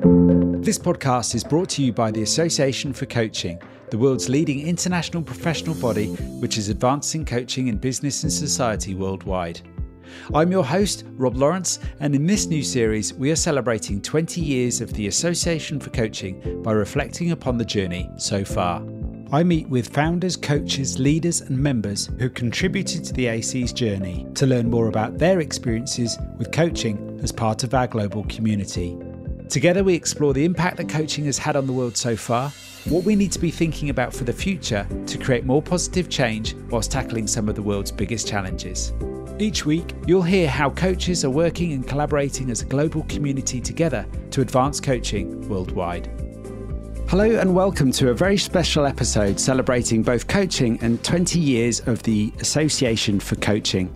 This podcast is brought to you by the Association for Coaching, the world's leading international professional body which is advancing coaching in business and society worldwide. I'm your host, Rob Lawrence, and in this new series we are celebrating 20 years of the Association for Coaching by reflecting upon the journey so far. I meet with founders, coaches, leaders and members who contributed to the AC's journey to learn more about their experiences with coaching as part of our global community. Together we explore the impact that coaching has had on the world so far, what we need to be thinking about for the future to create more positive change whilst tackling some of the world's biggest challenges. Each week, you'll hear how coaches are working and collaborating as a global community together to advance coaching worldwide. Hello and welcome to a very special episode celebrating both coaching and 20 years of the Association for Coaching.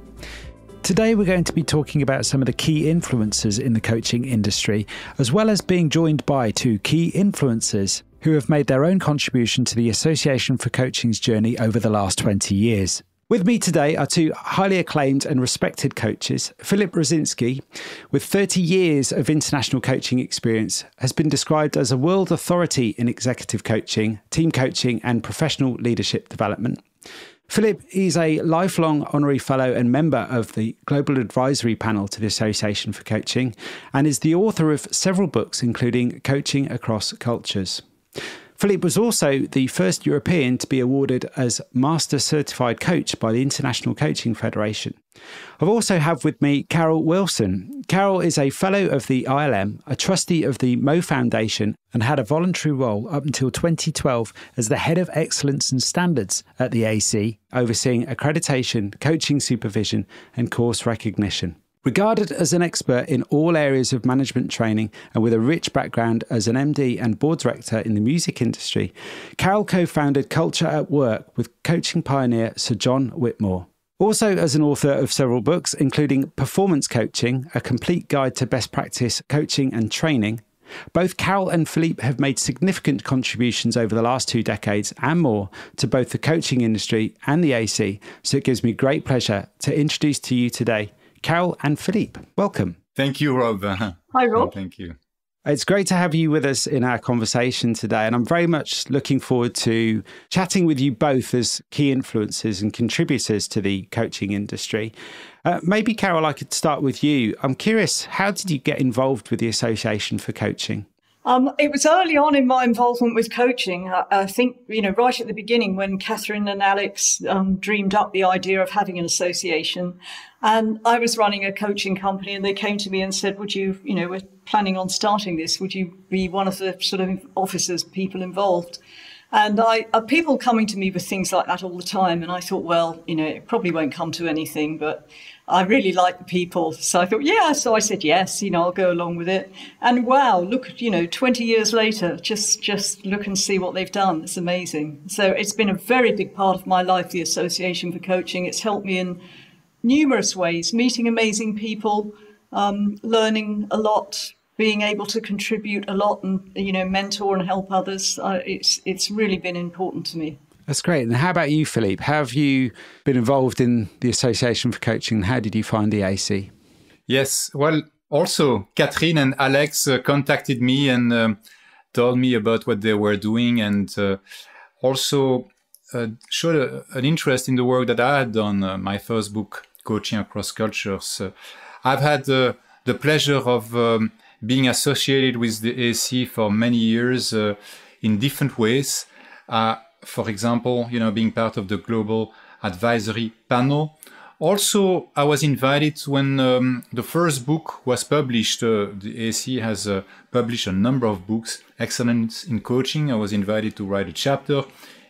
Today we're going to be talking about some of the key influencers in the coaching industry, as well as being joined by two key influencers who have made their own contribution to the Association for Coaching's journey over the last 20 years. With me today are two highly acclaimed and respected coaches. Philippe Rosinski, with 30 years of international coaching experience, has been described as a world authority in executive coaching, team coaching and professional leadership development. Philippe is a lifelong honorary fellow and member of the Global Advisory Panel to the Association for Coaching and is the author of several books, including Coaching Across Cultures. Philippe was also the first European to be awarded as Master Certified Coach by the International Coaching Federation. I also have with me Carol Wilson. Carol is a fellow of the ILM, a trustee of the Mo Foundation, and had a voluntary role up until 2012 as the Head of Excellence and Standards at the AC, overseeing accreditation, coaching supervision, and course recognition. Regarded as an expert in all areas of management training and with a rich background as an MD and board director in the music industry, Carol co-founded Culture at Work with coaching pioneer Sir John Whitmore. Also as an author of several books, including Performance Coaching, a complete guide to best practice coaching and training, both Carol and Philippe have made significant contributions over the last 2 decades and more to both the coaching industry and the AC, so it gives me great pleasure to introduce to you today Carol and Philippe. Welcome. Thank you, Rob. Hi, Rob. Thank you. It's great to have you with us in our conversation today, and I'm very much looking forward to chatting with you both as key influencers and contributors to the coaching industry. Maybe, Carol, I could start with you. I'm curious, how did you get involved with the Association for Coaching? It was early on in my involvement with coaching. I think, right at the beginning when Catherine and Alex dreamed up the idea of having an association. And I was running a coaching company and they came to me and said, would you, we're planning on starting this. Would you be one of the sort of officers, people involved? And people coming to me with things like that all the time. And I thought, well, it probably won't come to anything, but I really like the people. So I thought, yeah. So I said, yes, I'll go along with it. And wow, look, 20 years later, just look and see what they've done. It's amazing. So it's been a very big part of my life, the Association for Coaching. It's helped me in numerous ways, meeting amazing people, learning a lot, being able to contribute a lot and, mentor and help others. It's really been important to me. That's great. And how about you, Philippe? How have you been involved in the Association for Coaching? How did you find the AC? Yes, well, also Catherine and Alex contacted me and told me about what they were doing and also showed an interest in the work that I had done, my first book, Coaching Across Cultures. I've had the pleasure of being associated with the AC for many years in different ways. For example, being part of the Global Advisory Panel. Also, I was invited when the first book was published. The AC has published a number of books, Excellence in Coaching. I was invited to write a chapter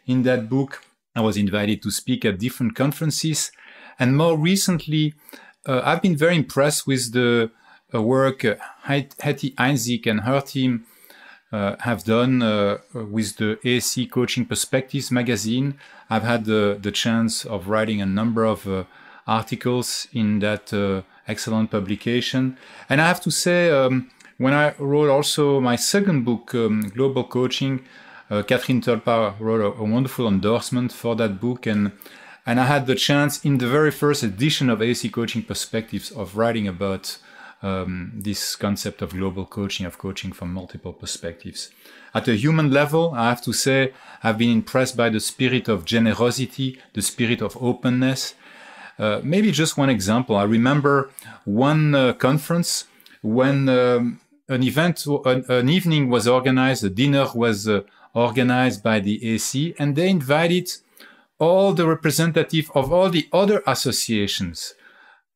in that book. I was invited to speak at different conferences. And more recently, I've been very impressed with the work Hattie Einzig and her team have done with the AC Coaching Perspectives magazine. I've had the chance of writing a number of articles in that excellent publication. And I have to say, when I wrote also my second book, Global Coaching, Catherine Tolpa wrote a wonderful endorsement for that book. And I had the chance in the very first edition of AC Coaching Perspectives of writing about this concept of global coaching, of coaching from multiple perspectives. At a human level, I have to say, I've been impressed by the spirit of generosity, the spirit of openness. Maybe just one example. I remember one conference when an evening was organized, a dinner was organized by the AC, and they invited all the representatives of all the other associations.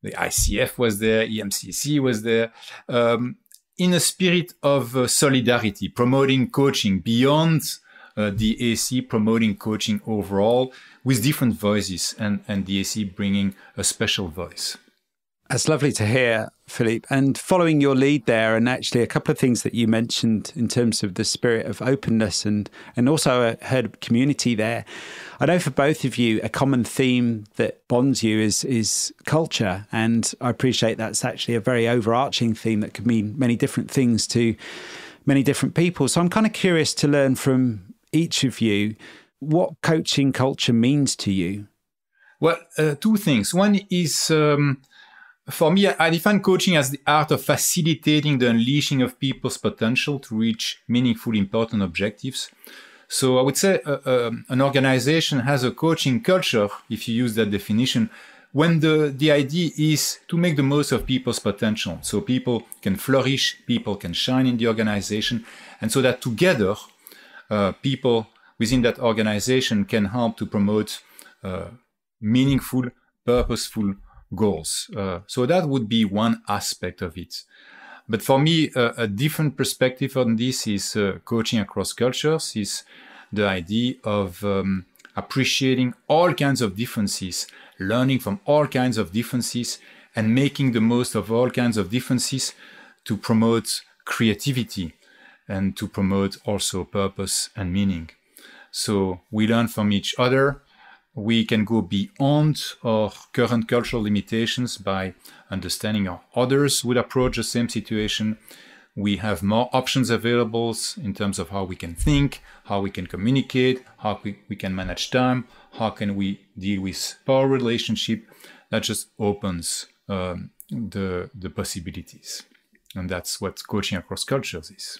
The ICF was there, EMCC was there, in a spirit of solidarity, promoting coaching beyond the AC, promoting coaching overall with different voices, and the AC bringing a special voice. That's lovely to hear, Philippe. And following your lead there, and actually a couple of things that you mentioned in terms of the spirit of openness and also I heard community there. I know for both of you, a common theme that bonds you is culture. And I appreciate that's actually a very overarching theme that could mean many different things to many different people. So I'm kind of curious to learn from each of you what coaching culture means to you. Well, two things. One is, for me, I define coaching as the art of facilitating the unleashing of people's potential to reach meaningful, important objectives. So I would say an organization has a coaching culture, if you use that definition, when the idea is to make the most of people's potential. So people can flourish, people can shine in the organization, and so that together, people within that organization can help to promote meaningful, purposeful goals. So that would be one aspect of it. But for me, a different perspective on this is coaching across cultures, is the idea of appreciating all kinds of differences, learning from all kinds of differences, and making the most of all kinds of differences to promote creativity and to promote also purpose and meaning. So we learn from each other. We can go beyond our current cultural limitations by understanding how others would approach the same situation. We have more options available in terms of how we can think, how we can communicate, how we can manage time, how can we deal with power relationship. That just opens the possibilities. And that's what coaching across cultures is.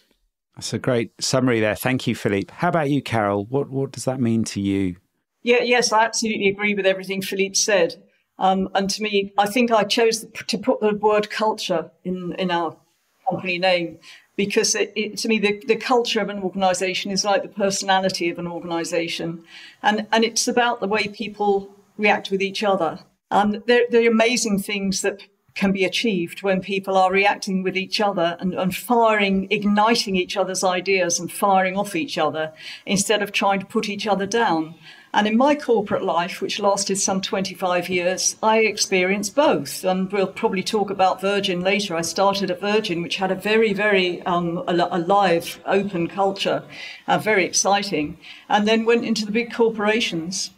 That's a great summary there. Thank you, Philippe. How about you, Carol? What does that mean to you? Yes, I absolutely agree with everything Philippe said. And to me, I think I chose to put the word culture in our company name because to me, the culture of an organisation is like the personality of an organisation. And it's about the way people react with each other. And there are amazing things that can be achieved when people are reacting with each other and igniting each other's ideas and firing off each other instead of trying to put each other down. And in my corporate life, which lasted some 25 years, I experienced both. And we'll probably talk about Virgin later. I started at Virgin, which had a very, very alive, open culture, very exciting, and then went into the big corporations,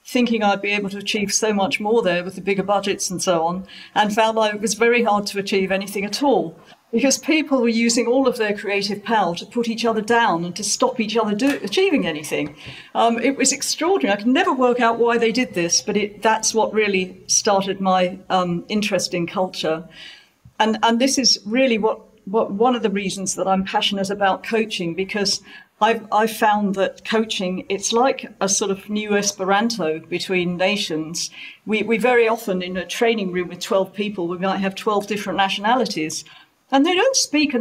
thinking I'd be able to achieve so much more there with the bigger budgets and so on, and found that it was very hard to achieve anything at all. Because people were using all of their creative power to put each other down and to stop each other achieving anything. It was extraordinary. I could never work out why they did this, but that's what really started my interest in culture. And this is really what one of the reasons that I'm passionate about coaching, because I've found that coaching, it's like a sort of new Esperanto between nations. We very often, in a training room with 12 people, we might have 12 different nationalities. And they don't speak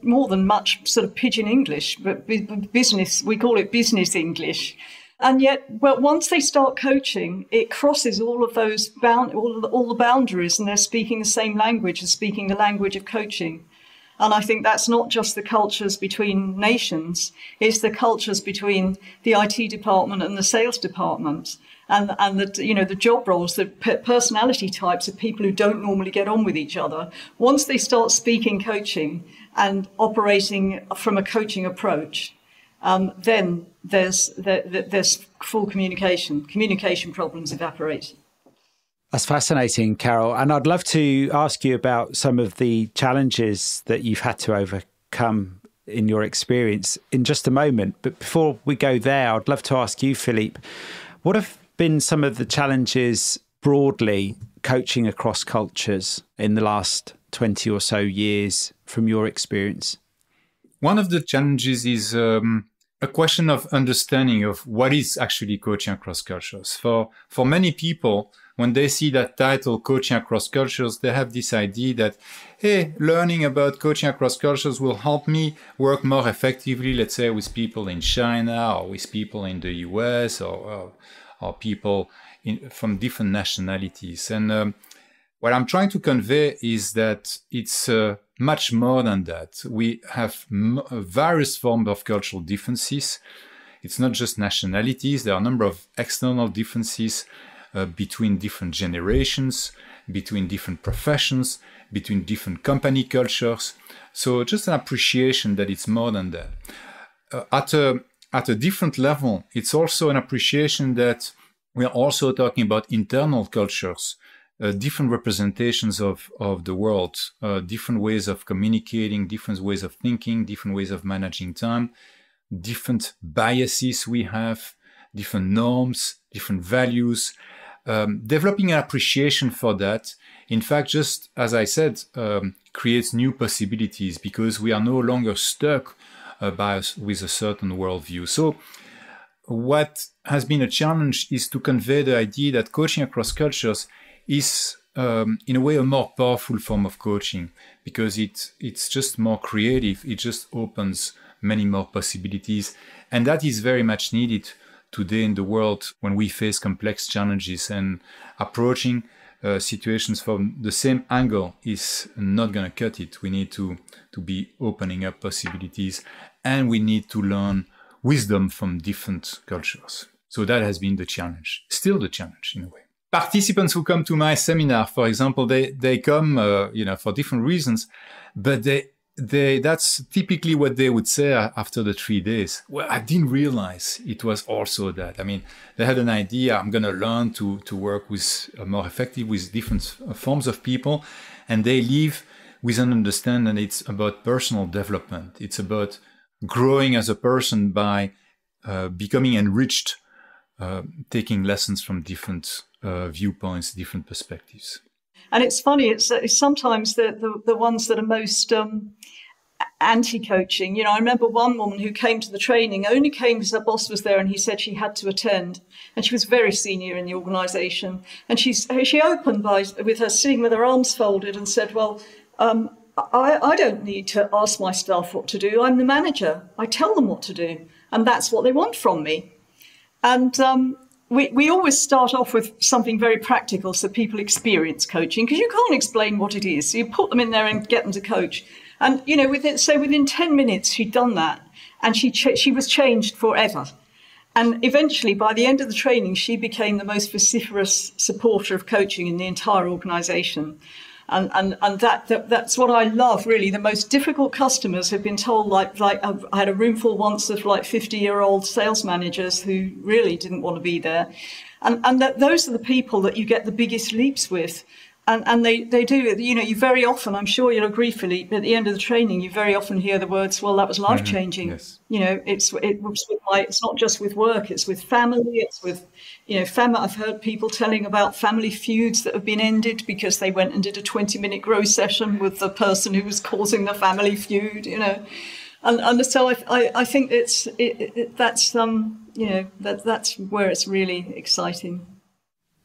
more than much sort of pidgin English, but business, we call it business English. And yet, well, once they start coaching, it crosses all of those all the boundaries, and they're speaking the same language and speaking the language of coaching. And I think that's not just the cultures between nations, it's the cultures between the IT department and the sales department. And the job roles, the personality types of people who don't normally get on with each other. Once they start speaking coaching and operating from a coaching approach, then there's full communication. Communication problems evaporate. That's fascinating, Carol. And I'd love to ask you about some of the challenges that you've had to overcome in your experience in just a moment. But before we go there, I'd love to ask you, Philippe, what have been some of the challenges broadly coaching across cultures in the last 20 or so years from your experience? One of the challenges is a question of understanding of what is actually coaching across cultures. For many people, when they see that title, coaching across cultures, they have this idea that, hey, learning about coaching across cultures will help me work more effectively, let's say, with people in China or with people in the US or people from different nationalities. And what I'm trying to convey is that it's much more than that. We have various forms of cultural differences. It's not just nationalities. There are a number of external differences between different generations, between different professions, between different company cultures. So just an appreciation that it's more than that. At a different level, it's also an appreciation that we are also talking about internal cultures, different representations of the world, different ways of communicating, different ways of thinking, different ways of managing time, different biases we have, different norms, different values. Developing an appreciation for that, in fact, just as I said, creates new possibilities because we are no longer stuck with a certain worldview. So what has been a challenge is to convey the idea that coaching across cultures is, in a way, a more powerful form of coaching because it's just more creative. It just opens many more possibilities. And that is very much needed today in the world when we face complex challenges, and approaching situations from the same angle is not going to cut it. We need to be opening up possibilities, and we need to learn wisdom from different cultures. So that has been the challenge, still the challenge in a way. Participants who come to my seminar, for example, they come for different reasons, but that's typically what they would say after the 3 days. Well, I didn't realize it was also that. I mean, they had an idea, I'm going to learn to work with more effective with different forms of people, and they leave with an understanding that it's about personal development. It's about growing as a person by becoming enriched, taking lessons from different viewpoints, different perspectives. And it's funny, it's sometimes the ones that are most anti-coaching. I remember one woman who came to the training, only came because her boss was there and he said she had to attend. And she was very senior in the organisation. And she opened with her sitting with her arms folded and said, well, I don't need to ask my staff what to do. I'm the manager. I tell them what to do. And that's what they want from me. And we always start off with something very practical so people experience coaching, because you can't explain what it is. So you put them in there and get them to coach. And, within 10 minutes, she'd done that. And she was changed forever. And eventually, by the end of the training, she became the most vociferous supporter of coaching in the entire organisation. And that's what I love, really. The most difficult customers have been told, like I had a room full once of 50-year-old sales managers who really didn't want to be there. And those are the people that you get the biggest leaps with. And they do, you very often, I'm sure you'll agree, Philippe, at the end of the training, you very often hear the words, well, that was life-changing. Mm-hmm. Yes. It's not just with work, it's with family, it's with, family. I've heard people telling about family feuds that have been ended because they went and did a 20-minute grow session with the person who was causing the family feud, And so I think that's where it's really exciting.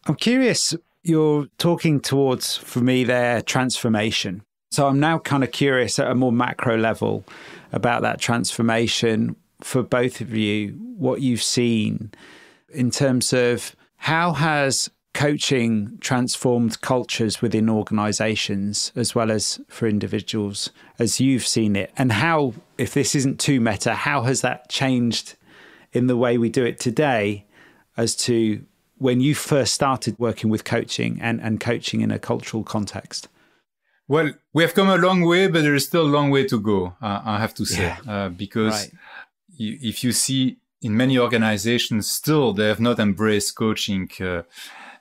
I'm curious. You're talking towards, for me there, transformation. So I'm now kind of curious at a more macro level about that transformation for both of you, what you've seen in terms of how has coaching transformed cultures within organizations as well as for individuals as you've seen it? And how, if this isn't too meta, how has that changed in the way we do it today as to when you first started working with coaching and coaching in a cultural context? Well, we have come a long way, but there is still a long way to go, I have to say, because if you see in many organizations, still they have not embraced coaching.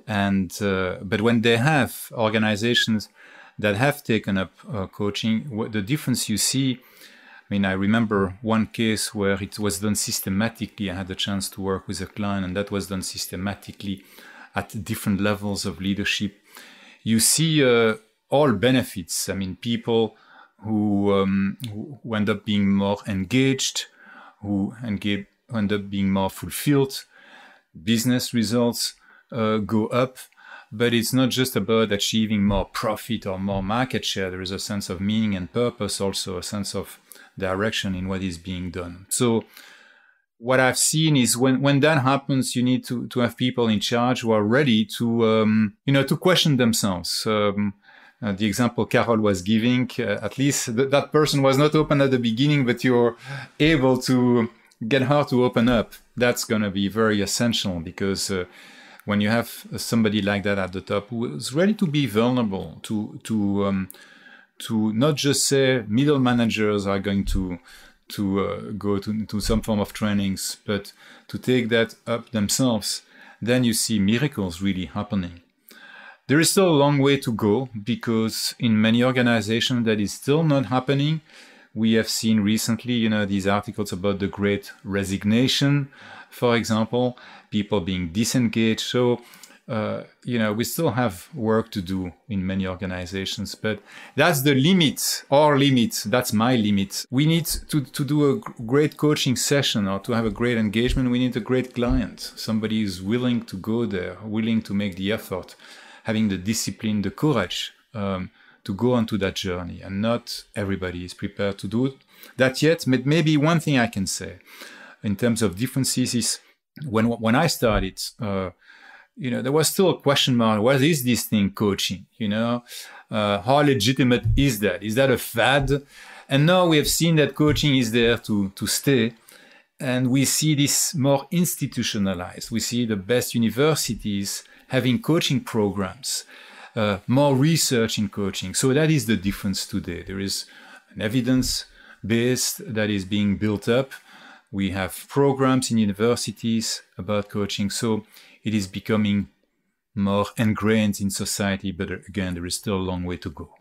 But when they have organizations that have taken up coaching, the difference you see, I remember one case where it was done systematically. I had the chance to work with a client, and that was done systematically at different levels of leadership. You see all benefits. I mean, people who end up being more engaged, who end up being more fulfilled, business results go up. But it's not just about achieving more profit or more market share. There is a sense of meaning and purpose, also a sense of direction in what is being done. So what I've seen is when that happens, you need to have people in charge who are ready to, to question themselves. The example Carol was giving, at least that person was not open at the beginning, but you're able to get her to open up. That's going to be very essential, because when you have somebody like that at the top who is ready to be vulnerable, to not just say middle managers are going to go to some form of trainings, but to take that up themselves, then you see miracles really happening. There is still a long way to go, because in many organizations that is still not happening. We have seen recently, these articles about the Great Resignation, for example, people being disengaged. So, we still have work to do in many organizations, but that's the limit, our limit. That's my limit. We need to do a great coaching session, or to have a great engagement. We need a great client, somebody who's willing to go there, willing to make the effort, having the discipline, the courage, to go onto that journey. And not everybody is prepared to do that yet. But maybe one thing I can say in terms of differences is when I started, there was still a question mark. What is this thing, coaching? How legitimate is that? Is that a fad? And now we have seen that coaching is there to stay. And we see this more institutionalized. We see the best universities having coaching programs, more research in coaching. So that is the difference today. There is an evidence base that is being built up. We have programs in universities about coaching. So it is becoming more ingrained in society. But again, there is still a long way to go.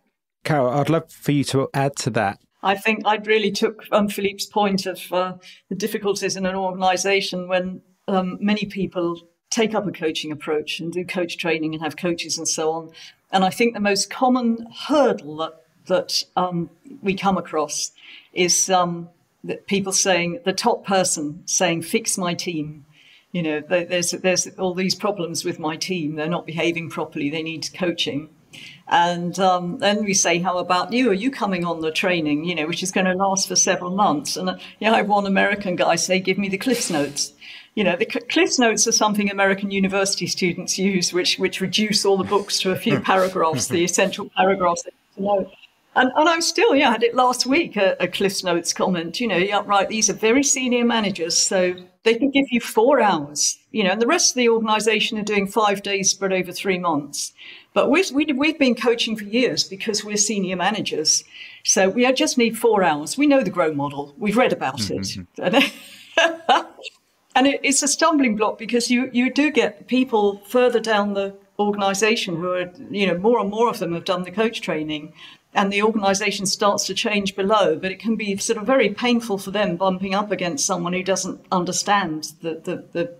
Carol, I'd love for you to add to that. I think I really took Philippe's point of the difficulties in an organization when many people take up a coaching approach and do coach training and have coaches and so on. And I think the most common hurdle that we come across is that people saying, the top person saying, fix my team. There's all these problems with my team. They're not behaving properly. They need coaching. And then we say, how about you? Are you coming on the training, which is going to last for several months? And I had one American guy say, give me the Cliff Notes. The Cliff Notes are something American university students use, which reduce all the books to a few paragraphs, the essential paragraphs that you need to know. And I'm still, I had it last week, a Cliff Notes comment, right, these are very senior managers, so they can give you 4 hours, and the rest of the organization are doing 5 days spread over 3 months. But we've been coaching for years because we're senior managers. So we just need 4 hours. We know the GROW model. We've read about it. And it's a stumbling block because you do get people further down the organization who are, more and more of them have done the coach training, and the organization starts to change below. But it can be sort of very painful for them bumping up against someone who doesn't understand the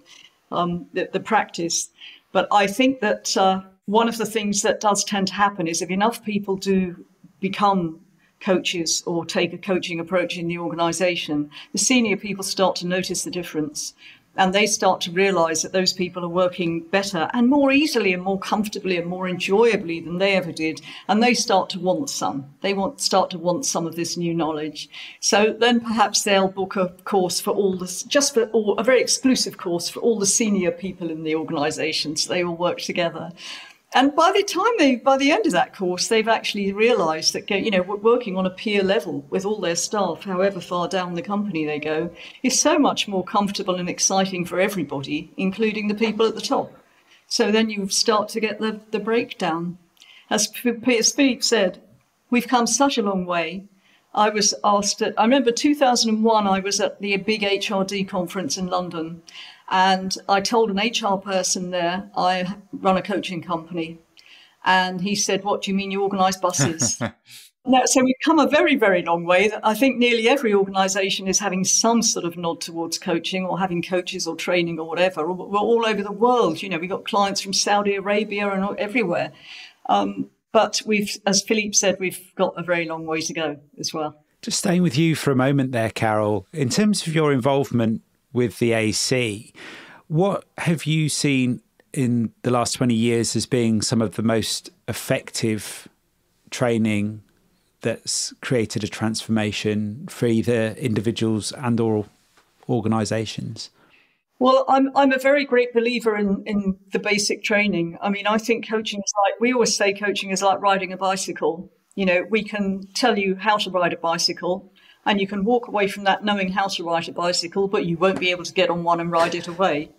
practice. But I think that one of the things that does tend to happen is if enough people do become coaches or take a coaching approach in the organization, the senior people start to notice the difference, and they start to realize that those people are working better and more easily and more comfortably and more enjoyably than they ever did. And they start to want some. Start to want some of this new knowledge. So then perhaps they'll book a course for all this, a very exclusive course for all the senior people in the organization. So they all work together. And by the end of that course, they've actually realized that, working on a peer level with all their staff, however far down the company they go, is so much more comfortable and exciting for everybody, including the people at the top. So then you start to get the breakdown. As Philippe said, we've come such a long way. I was asked I remember 2001, I was at the big HRD conference in London. And I told an HR person there, I run a coaching company. And he said, what do you mean you organise buses? So we've come a very, very long way. I think nearly every organisation is having some sort of nod towards coaching or having coaches or training or whatever. We're all over the world. We've got clients from Saudi Arabia and everywhere. But But as Philippe said, we've got a very long way to go as well. Just staying with you for a moment there, Carol, in terms of your involvement with the AC, what have you seen in the last 20 years as being some of the most effective training that's created a transformation for either individuals and or organisations? Well, I'm a very great believer in the basic training. I mean, I think coaching is we always say coaching is like riding a bicycle. You know, we can tell you how to ride a bicycle and you can walk away from that knowing how to ride a bicycle, but you won't be able to get on one and ride it away.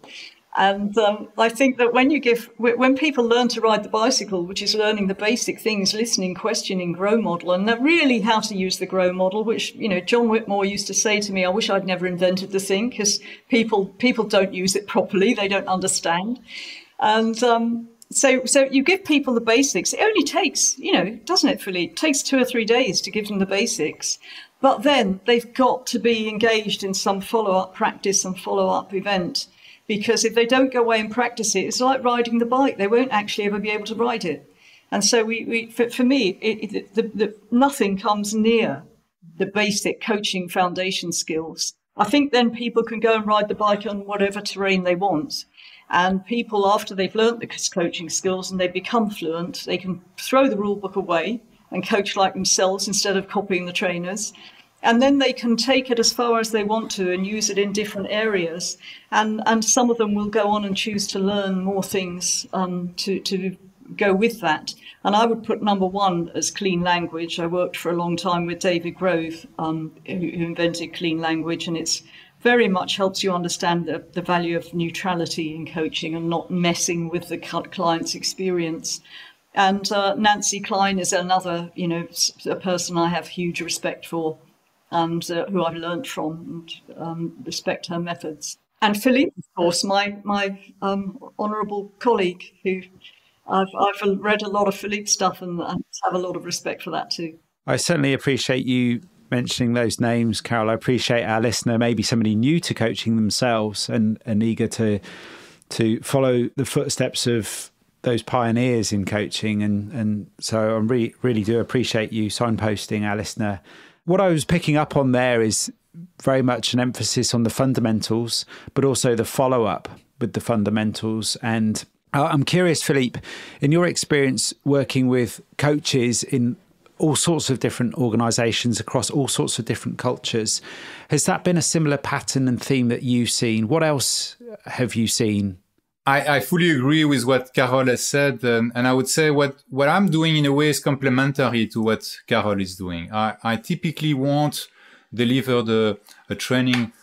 And I think that when people learn to ride the bicycle, which is learning the basic things, listening, questioning, grow model, and really how to use the grow model, which, you know, John Whitmore used to say to me, I wish I'd never invented the thing, because people don't use it properly. They don't understand. And so you give people the basics. It only takes, you know, doesn't it, Philippe? It takes 2 or 3 days to give them the basics. But then they've got to be engaged in some follow-up practice and follow-up event. Because if they don't go away and practice it, it's like riding the bike. They won't actually ever be able to ride it. And so for me, nothing comes near the basic coaching foundation skills. I think then people can go and ride the bike on whatever terrain they want. And people, after they've learned the coaching skills and they become fluent, they can throw the rule book away and coach like themselves instead of copying the trainers. And then they can take it as far as they want to and use it in different areas. And some of them will go on and choose to learn more things to go with that. And I would put number one as clean language. I worked for a long time with David Grove, who invented clean language. And it's very much helps you understand the value of neutrality in coaching and not messing with the client's experience. And Nancy Klein is another, you know, a person I have huge respect for. And who I've learned from and respect her methods. And Philippe, of course, my honourable colleague, who I've read a lot of Philippe's stuff and have a lot of respect for that too. I certainly appreciate you mentioning those names, Carol. I appreciate our listener, maybe somebody new to coaching themselves and eager to follow the footsteps of those pioneers in coaching. And so I really do appreciate you signposting our listener. What I was picking up on there is very much an emphasis on the fundamentals, but also the follow-up with the fundamentals. And I'm curious, Philippe, in your experience working with coaches in all sorts of different organisations across all sorts of different cultures, has that been a similar pattern and theme that you've seen? What else have you seen? I fully agree with what Carol has said. And I would say what I'm doing in a way is complementary to what Carol is doing. I typically won't deliver a training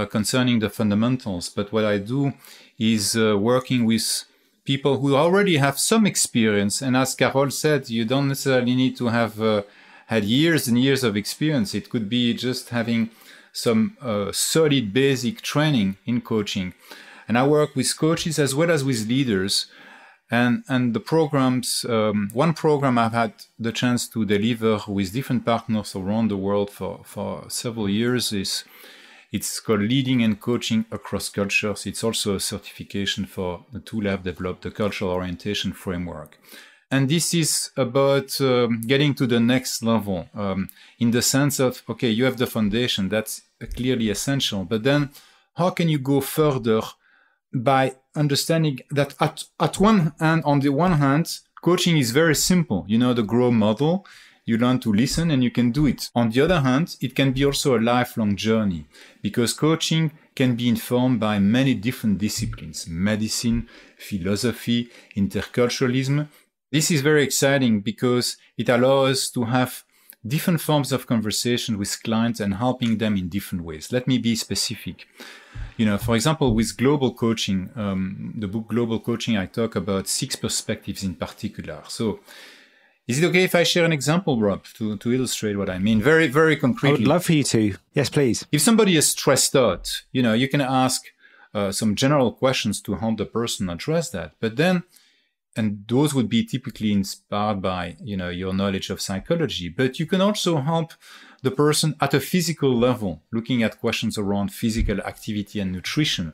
concerning the fundamentals. But what I do is working with people who already have some experience. And as Carol said, you don't necessarily need to have had years and years of experience. It could be just having some solid basic training in coaching. And I work with coaches as well as with leaders. And the programs, one program I've had the chance to deliver with different partners around the world for several years it's called Leading and Coaching Across Cultures. It's also a certification for the tool I've developed, the Cultural Orientation Framework. And this is about getting to the next level in the sense of, okay, you have the foundation, that's clearly essential. But then how can you go further by understanding that at one hand, on the one hand, coaching is very simple. You know, the grow model, you learn to listen and you can do it. On the other hand, it can be also a lifelong journey because coaching can be informed by many different disciplines, medicine, philosophy, interculturalism. This is very exciting because it allows us to have different forms of conversation with clients and helping them in different ways. Let me be specific. You know, for example, with global coaching, the book Global Coaching, I talk about 6 perspectives in particular. So is it okay if I share an example, Rob, to illustrate what I mean? Very, very concretely. I would love for you to. Yes, please. If somebody is stressed out, you know, you can ask some general questions to help the person address that. But then, and those would be typically inspired by, you know, your knowledge of psychology. But you can also help the person at a physical level, looking at questions around physical activity and nutrition.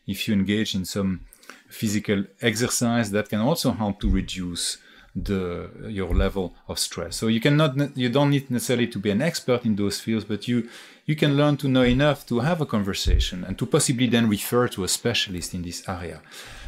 If you engage in some physical exercise, that can also help to reduce your level of stress. So you don't need necessarily to be an expert in those fields, but you can learn to know enough to have a conversation and to possibly then refer to a specialist in this area.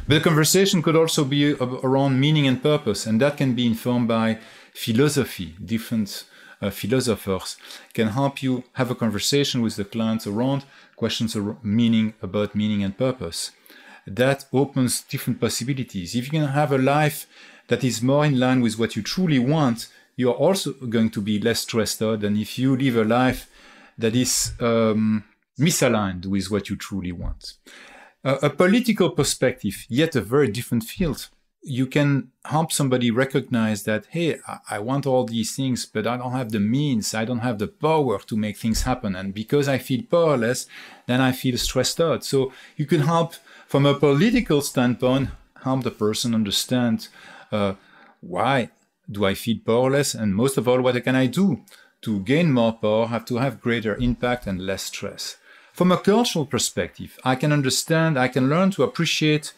But the conversation could also be around meaning and purpose, and that can be informed by philosophy. Different philosophers can help you have a conversation with the clients around questions about meaning and purpose. That opens different possibilities. If you can have a life that is more in line with what you truly want, you're also going to be less stressed out than if you live a life that is misaligned with what you truly want. A political perspective, yet a very different field. You can help somebody recognize that, hey, I want all these things, but I don't have the means, I don't have the power to make things happen. And because I feel powerless, then I feel stressed out. So you can help, from a political standpoint, help the person understand why do I feel powerless, and most of all, what can I do to gain more power, have to have greater impact and less stress. From a cultural perspective, I can understand, I can learn to appreciate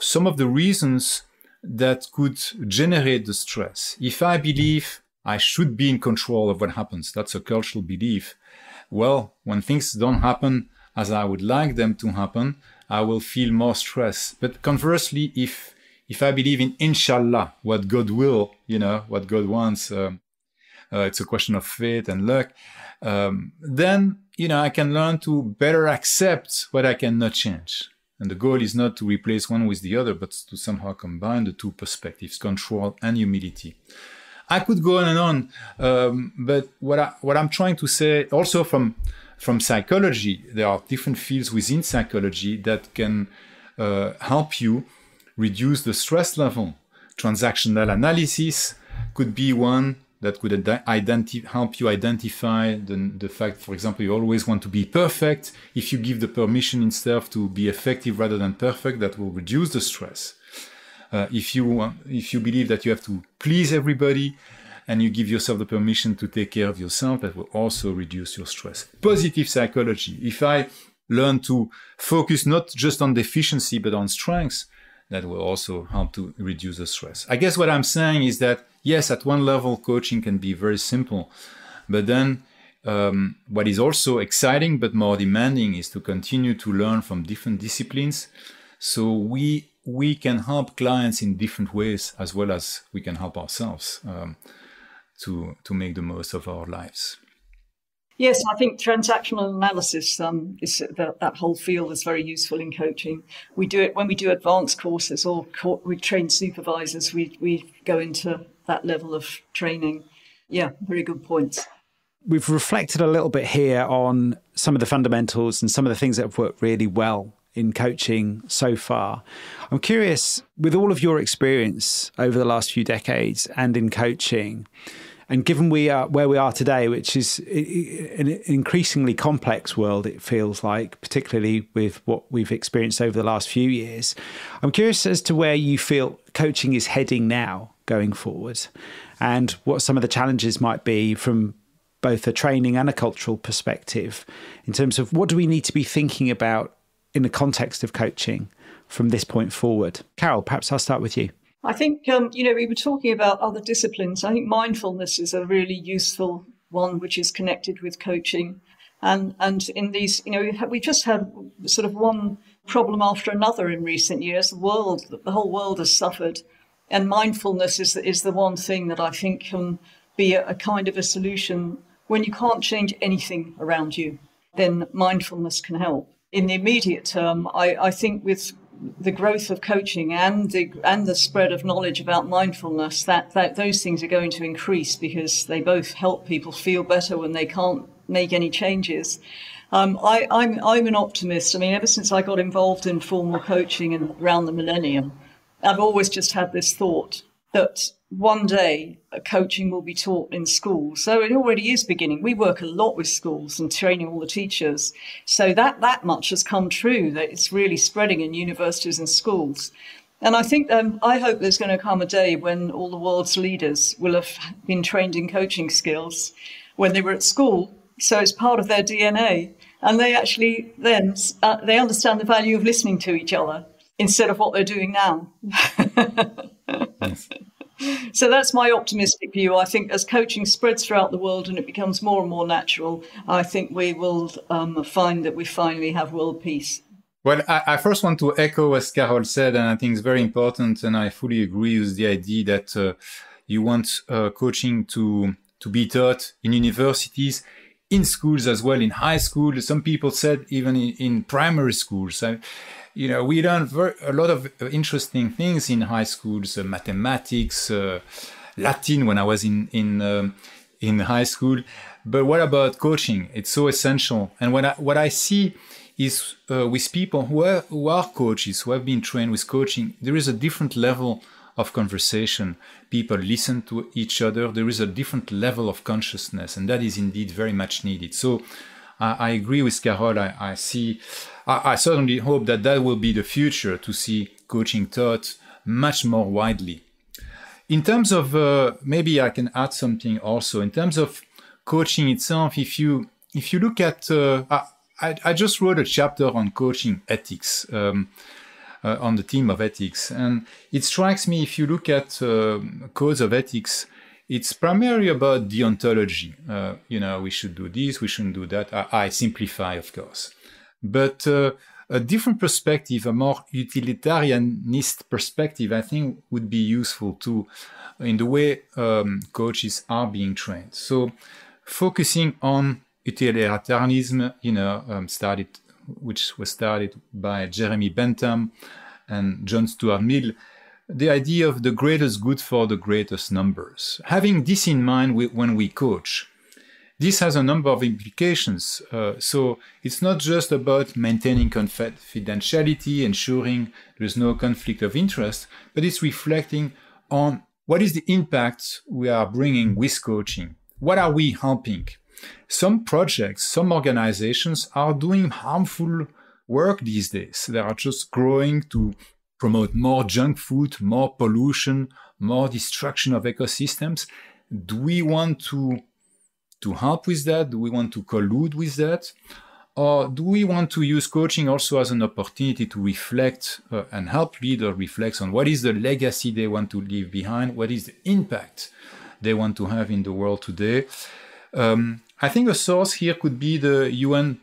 some of the reasons that could generate the stress. If I believe I should be in control of what happens, that's a cultural belief. Well, when things don't happen as I would like them to happen, I will feel more stress. But conversely, if I believe in inshallah, what God will, what God wants, it's a question of faith and luck, then, I can learn to better accept what I cannot change. And the goal is not to replace one with the other, but to somehow combine the two perspectives, control and humility. I could go on and on, but what I'm trying to say, also from psychology, there are different fields within psychology that can help you reduce the stress level. Transactional analysis could be one that could help you identify the fact, for example, you always want to be perfect. If you give the permission instead to be effective rather than perfect, that will reduce the stress. If you believe that you have to please everybody and you give yourself the permission to take care of yourself, that will also reduce your stress. Positive psychology. If I learn to focus not just on deficiency but on strengths, that will also help to reduce the stress. I guess what I'm saying is that, yes, at one level, coaching can be very simple. But then what is also exciting but more demanding is to continue to learn from different disciplines. So we can help clients in different ways as well as we can help ourselves to make the most of our lives. Yes, I think transactional analysis, that whole field is very useful in coaching. We do it when we do advanced courses or we train supervisors. We go into that level of training. Yeah, very good points. We've reflected a little bit here on some of the fundamentals and some of the things that have worked really well in coaching so far. I'm curious, with all of your experience over the last few decades and in coaching, and given where we are today, which is an increasingly complex world, it feels like, particularly with what we've experienced over the last few years, I'm curious as to where you feel coaching is heading now going forward, and what some of the challenges might be from both a training and a cultural perspective, in terms of what do we need to be thinking about in the context of coaching from this point forward. Carol, perhaps I'll start with you. I think, we were talking about other disciplines. I think mindfulness is a really useful one, which is connected with coaching. And in these, we just had sort of one problem after another in recent years. The whole world has suffered. And mindfulness is the one thing that I think can be a kind of a solution. When you can't change anything around you, then mindfulness can help. In the immediate term, I think with the growth of coaching and the spread of knowledge about mindfulness, that those things are going to increase because they both help people feel better when they can't make any changes. I'm an optimist. I mean, ever since I got involved in formal coaching and around the millennium, I've always just had this thought that one day coaching will be taught in schools. So it already is beginning. We work a lot with schools and training all the teachers. So that much has come true, that it's really spreading in universities and schools. And I think I hope there's going to come a day when all the world's leaders will have been trained in coaching skills when they were at school. So it's part of their DNA. And they actually then they understand the value of listening to each other instead of what they're doing now. Yes. So that's my optimistic view. I think as coaching spreads throughout the world and it becomes more and more natural, I think we will find that we finally have world peace. Well, I first want to echo what Carol said, and I think it's very important, and I fully agree with the idea that you want coaching to be taught in universities, in schools as well, in high school. Some people said even in primary schools. We learn a lot of interesting things in high schools, mathematics, Latin when I was in high school. But what about coaching? It's so essential. And what I see is with people who are coaches, who have been trained with coaching, there is a different level of conversation. People listen to each other. There is a different level of consciousness, and that is indeed very much needed. So I agree with Carol. I certainly hope that will be the future, to see coaching taught much more widely. In terms of, maybe I can add something also, in terms of coaching itself, if you look at, I just wrote a chapter on coaching ethics, on the theme of ethics. And it strikes me, if you look at codes of ethics, it's primarily about deontology. We should do this, we shouldn't do that. I simplify, of course. But a different perspective, a more utilitarianist perspective, I think would be useful too, in the way coaches are being trained. So focusing on utilitarianism, which was started by Jeremy Bentham and John Stuart Mill, the idea of the greatest good for the greatest numbers. Having this in mind when we coach, this has a number of implications. So it's not just about maintaining confidentiality, ensuring there's no conflict of interest, but it's reflecting on what is the impact we are bringing with coaching. What are we helping? Some projects, some organizations are doing harmful work these days. They are just growing to promote more junk food, more pollution, more destruction of ecosystems. Do we want to help with that? Do we want to collude with that? Or do we want to use coaching also as an opportunity to reflect and help leaders reflect on what is the legacy they want to leave behind? What is the impact they want to have in the world today? I think a source here could be the UN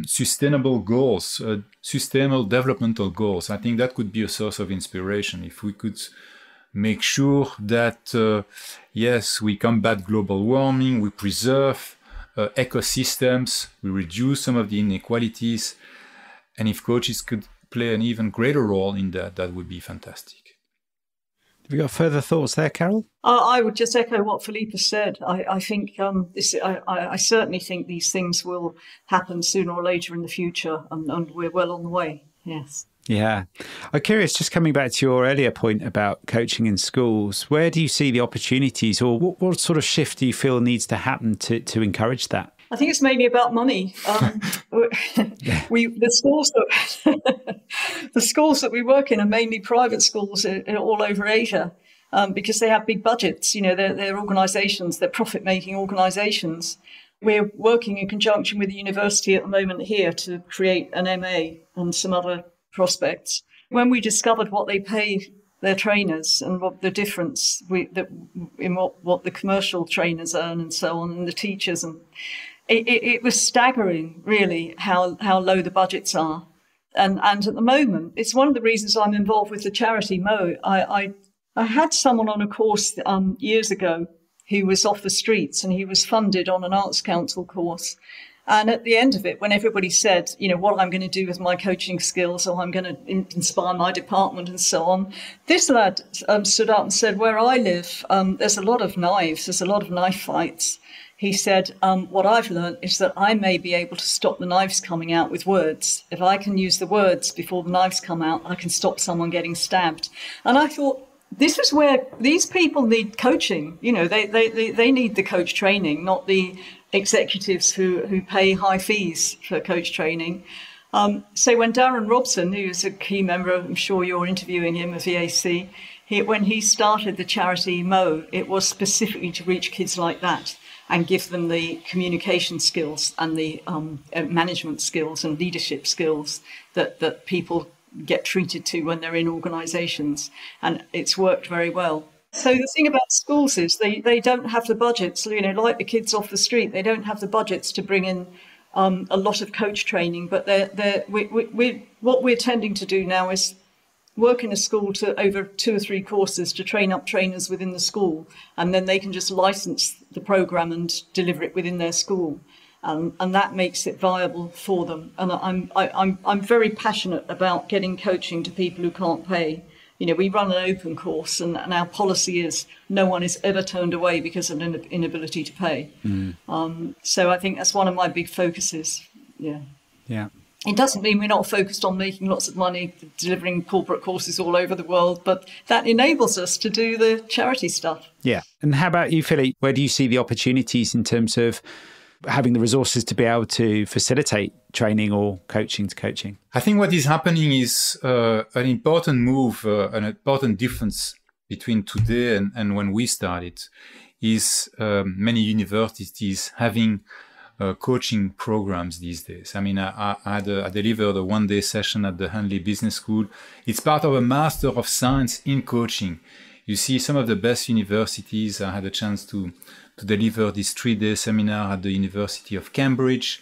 sustainable goals, sustainable developmental goals. I think that could be a source of inspiration if we could make sure that, yes, we combat global warming, we preserve ecosystems, we reduce some of the inequalities, and if coaches could play an even greater role in that, that would be fantastic. Have you got further thoughts there, Carol? I would just echo what Philippe said. I think I certainly think these things will happen sooner or later in the future, and we're well on the way. Yes. Yeah. I'm curious, just coming back to your earlier point about coaching in schools, where do you see the opportunities, or what sort of shift do you feel needs to happen to encourage that? I think it's mainly about money. The schools that we work in are mainly private schools all over Asia, because they have big budgets. They're organisations, they're profit-making organisations. We're working in conjunction with the university at the moment here to create an MA and some other prospects. When we discovered what they pay their trainers and what the difference in what the commercial trainers earn and so on, and the teachers, and it was staggering, really, how low the budgets are. And at the moment, it's one of the reasons I'm involved with the charity Mo. I had someone on a course years ago who was off the streets, and he was funded on an Arts Council course. And at the end of it, when everybody said, what I'm going to do with my coaching skills, or I'm going to inspire my department and so on, this lad stood up and said, where I live, there's a lot of knives, there's a lot of knife fights. He said, what I've learned is that I may be able to stop the knives coming out with words. If I can use the words before the knives come out, I can stop someone getting stabbed. And I thought, this is where these people need coaching. They need the coach training, not the executives who pay high fees for coach training. So when Darren Robson, who's a key member, I'm sure you're interviewing him of VAC, when he started the charity Mo, it was specifically to reach kids like that and give them the communication skills and the management skills and leadership skills that people get treated to when they're in organisations. And it's worked very well. So the thing about schools is they don't have the budgets, like the kids off the street, they don't have the budgets to bring in a lot of coach training. But what we're tending to do now is work in a school to over 2 or 3 courses to train up trainers within the school, and then they can just license the program and deliver it within their school. And that makes it viable for them. And I'm very passionate about getting coaching to people who can't pay. We run an open course, and our policy is no one is ever turned away because of an inability to pay. So I think that's one of my big focuses. Yeah. It doesn't mean we're not focused on making lots of money, delivering corporate courses all over the world, but that enables us to do the charity stuff. Yeah. And how about you, Philippe? Where do you see the opportunities in terms of having the resources to be able to facilitate training or coaching to coaching? I think what is happening is an important move, an important difference between today and when we started is many universities having coaching programs these days. I mean, I delivered a one-day session at the Hanley Business School. It's part of a Master of Science in Coaching. You see, some of the best universities, I had a chance to deliver this 3-day seminar at the University of Cambridge.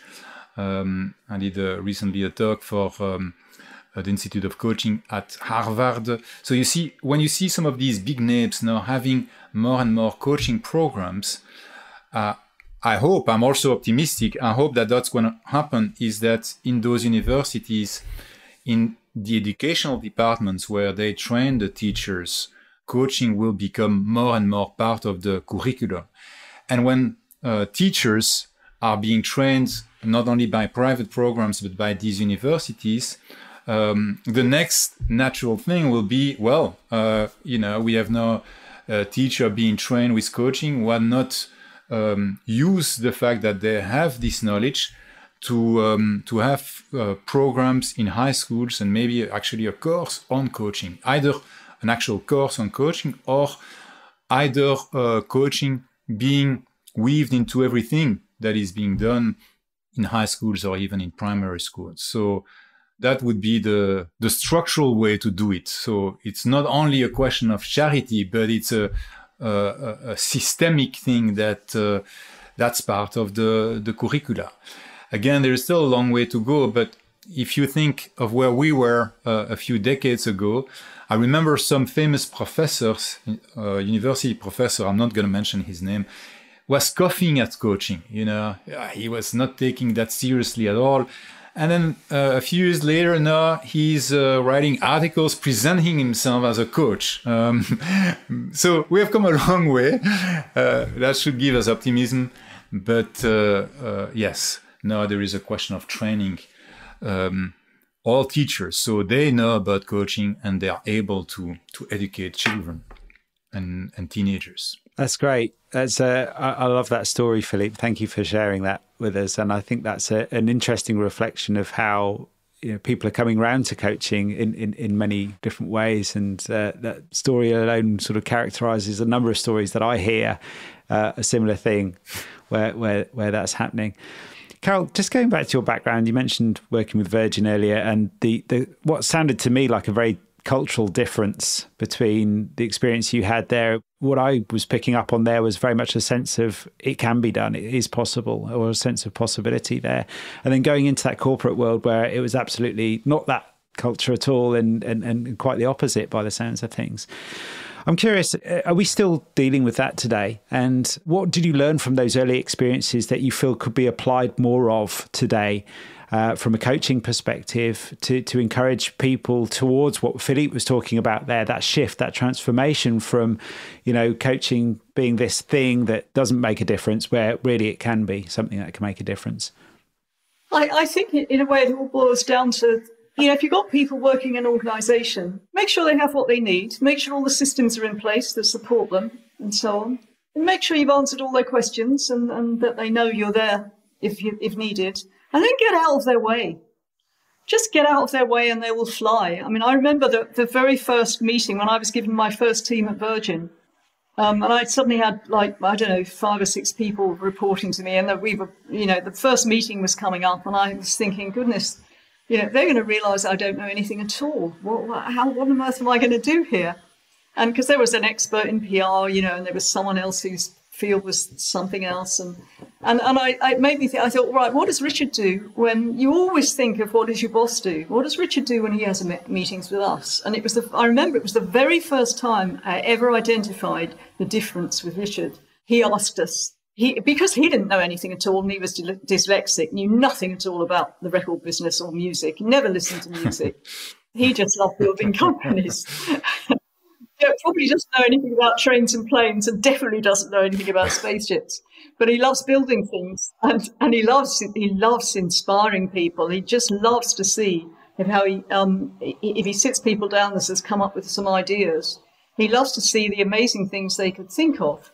I did recently a talk for the Institute of Coaching at Harvard. So you see, when you see some of these big names now having more and more coaching programs, I'm also optimistic. I hope that that's going to happen, is that in those universities, in the educational departments where they train the teachers, coaching will become more and more part of the curriculum. And when teachers are being trained not only by private programs, but by these universities, the next natural thing will be, we have now a teacher being trained with coaching. Why not use the fact that they have this knowledge to have programs in high schools and maybe actually a course on coaching, either an actual course on coaching or either coaching being weaved into everything that is being done in high schools or even in primary schools. So that would be the structural way to do it. So it's not only a question of charity, but it's a systemic thing that's part of the curricula. Again, there is still a long way to go, but if you think of where we were a few decades ago, I remember some famous professors, university professor, I'm not going to mention his name, was scoffing at coaching. He was not taking that seriously at all. And then a few years later, now he's writing articles presenting himself as a coach. So we have come a long way. That should give us optimism. But yes, now there is a question of training all teachers so they know about coaching and they are able to educate children and teenagers. That's great. I love that story, Philippe. Thank you for sharing that with us. And I think that's an interesting reflection of how people are coming around to coaching in many different ways. And that story alone sort of characterizes a number of stories that I hear a similar thing where that's happening. Carol, just going back to your background, you mentioned working with Virgin earlier, and the what sounded to me like a very cultural difference between the experience you had there. What I was picking up on there was very much a sense of it can be done, it is possible, or a sense of possibility there. And then going into that corporate world where it was absolutely not that culture at all and quite the opposite by the sounds of things. I'm curious, are we still dealing with that today? And what did you learn from those early experiences that you feel could be applied more of today from a coaching perspective to encourage people towards what Philippe was talking about there, that shift, that transformation from, coaching being this thing that doesn't make a difference, where really it can be something that can make a difference? I think in a way it all boils down to, if you've got people working in an organisation, make sure they have what they need, make sure all the systems are in place that support them and so on, and make sure you've answered all their questions and that they know you're there if needed, and then get out of their way. Just get out of their way and they will fly. I mean, I remember the very first meeting when I was given my first team at Virgin, and I suddenly had 5 or 6 people reporting to me, and that we were, the first meeting was coming up, and I was thinking, goodness, they're going to realise I don't know anything at all. What on earth am I going to do here? And because there was an expert in PR, you know, and there was someone else whose field was something else. And it made me think, I thought, right, what does Richard do when you always think of what does your boss do? What does Richard do when he has meetings with us? And I remember it was the very first time I ever identified the difference with Richard. He asked us, because he didn't know anything at all and he was dyslexic, knew nothing at all about the record business or music, he never listened to music. He just loved building companies. Probably doesn't know anything about trains and planes and definitely doesn't know anything about spaceships. But he loves building things and he loves inspiring people. He just loves to see how if he sits people down and says, come up with some ideas, he loves to see the amazing things they could think of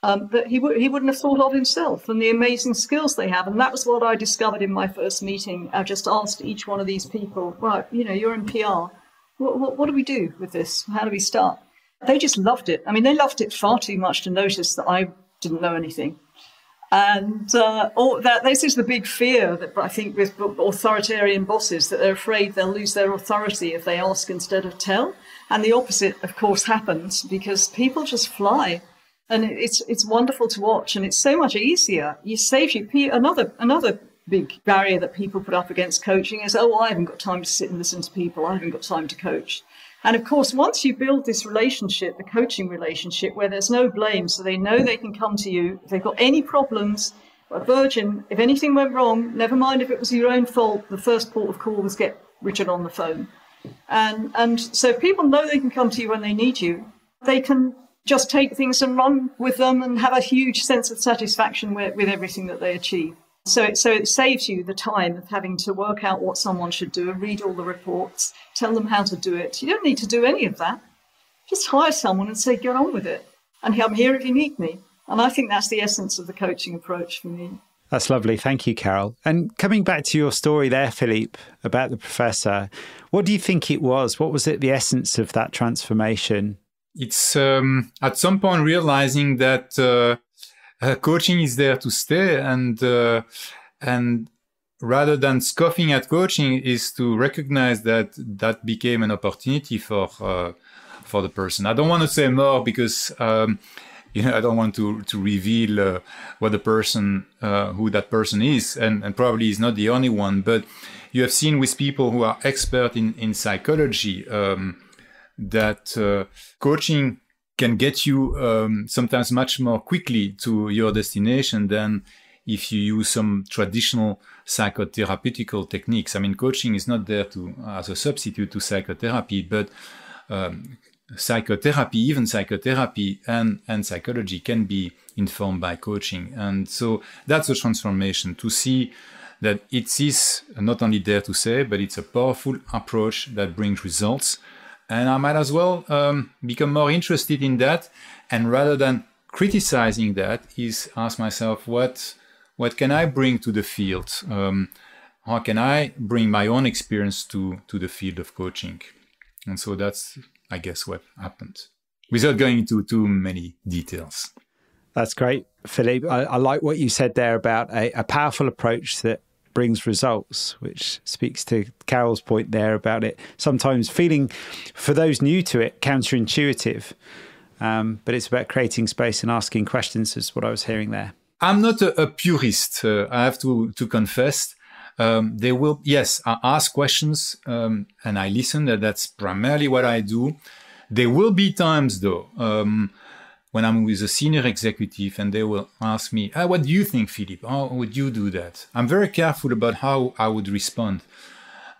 that he wouldn't have thought of himself, and the amazing skills they have. And that was what I discovered in my first meeting. I just asked each one of these people, right, you know, you're in PR. What do we do with this? How do we start? They just loved it. I mean, they loved it far too much to notice that I didn't know anything. And this is the big fear that I think with authoritarian bosses, that they're afraid they'll lose their authority if they ask instead of tell. And the opposite, of course, happens because people just fly. And it's wonderful to watch. And it's so much easier. It saves you. Another big barrier that people put up against coaching is, I haven't got time to sit and listen to people. I haven't got time to coach. And of course, once you build this relationship, the coaching relationship, where there's no blame, so they know they can come to you. If they've got any problems, a virgin, if anything went wrong, never mind if it was your own fault, the first port of call was get Richard on the phone. And so if people know they can come to you when they need you, they can just take things and run with them and have a huge sense of satisfaction with everything that they achieve. So it saves you the time of having to work out what someone should do and read all the reports, tell them how to do it. You don't need to do any of that. Just hire someone and say, get on with it. And I'm here if you need me. And I think that's the essence of the coaching approach for me. That's lovely. Thank you, Carol. And coming back to your story there, Philippe, about the professor, what do you think it was? What was it, the essence of that transformation? It's at some point realizing that coaching is there to stay, and rather than scoffing at coaching, is to recognize that became an opportunity for the person. I don't want to say more because I don't want to reveal what the person, who that person is, and probably is not the only one. But you have seen with people who are expert in psychology that coaching can get you sometimes much more quickly to your destination than if you use some traditional psychotherapeutical techniques. I mean, coaching is not there as a substitute to psychotherapy, but even psychotherapy and psychology can be informed by coaching. And so that's a transformation, to see that it is not only there to say, but it's a powerful approach that brings results. And I might as well become more interested in that. And rather than criticizing that, is ask myself, what can I bring to the field? How can I bring my own experience to the field of coaching? And so that's, I guess, what happened, without going into too many details. That's great, Philippe. I like what you said there about a powerful approach that brings results, which speaks to Carol's point there about it sometimes feeling, for those new to it, counterintuitive. But it's about creating space and asking questions, is what I was hearing there. I'm not a purist, I have to confess. I ask questions and I listen. That's primarily what I do. There will be times, though, when I'm with a senior executive and they will ask me, what do you think, Philippe? How would you do that? I'm very careful about how I would respond.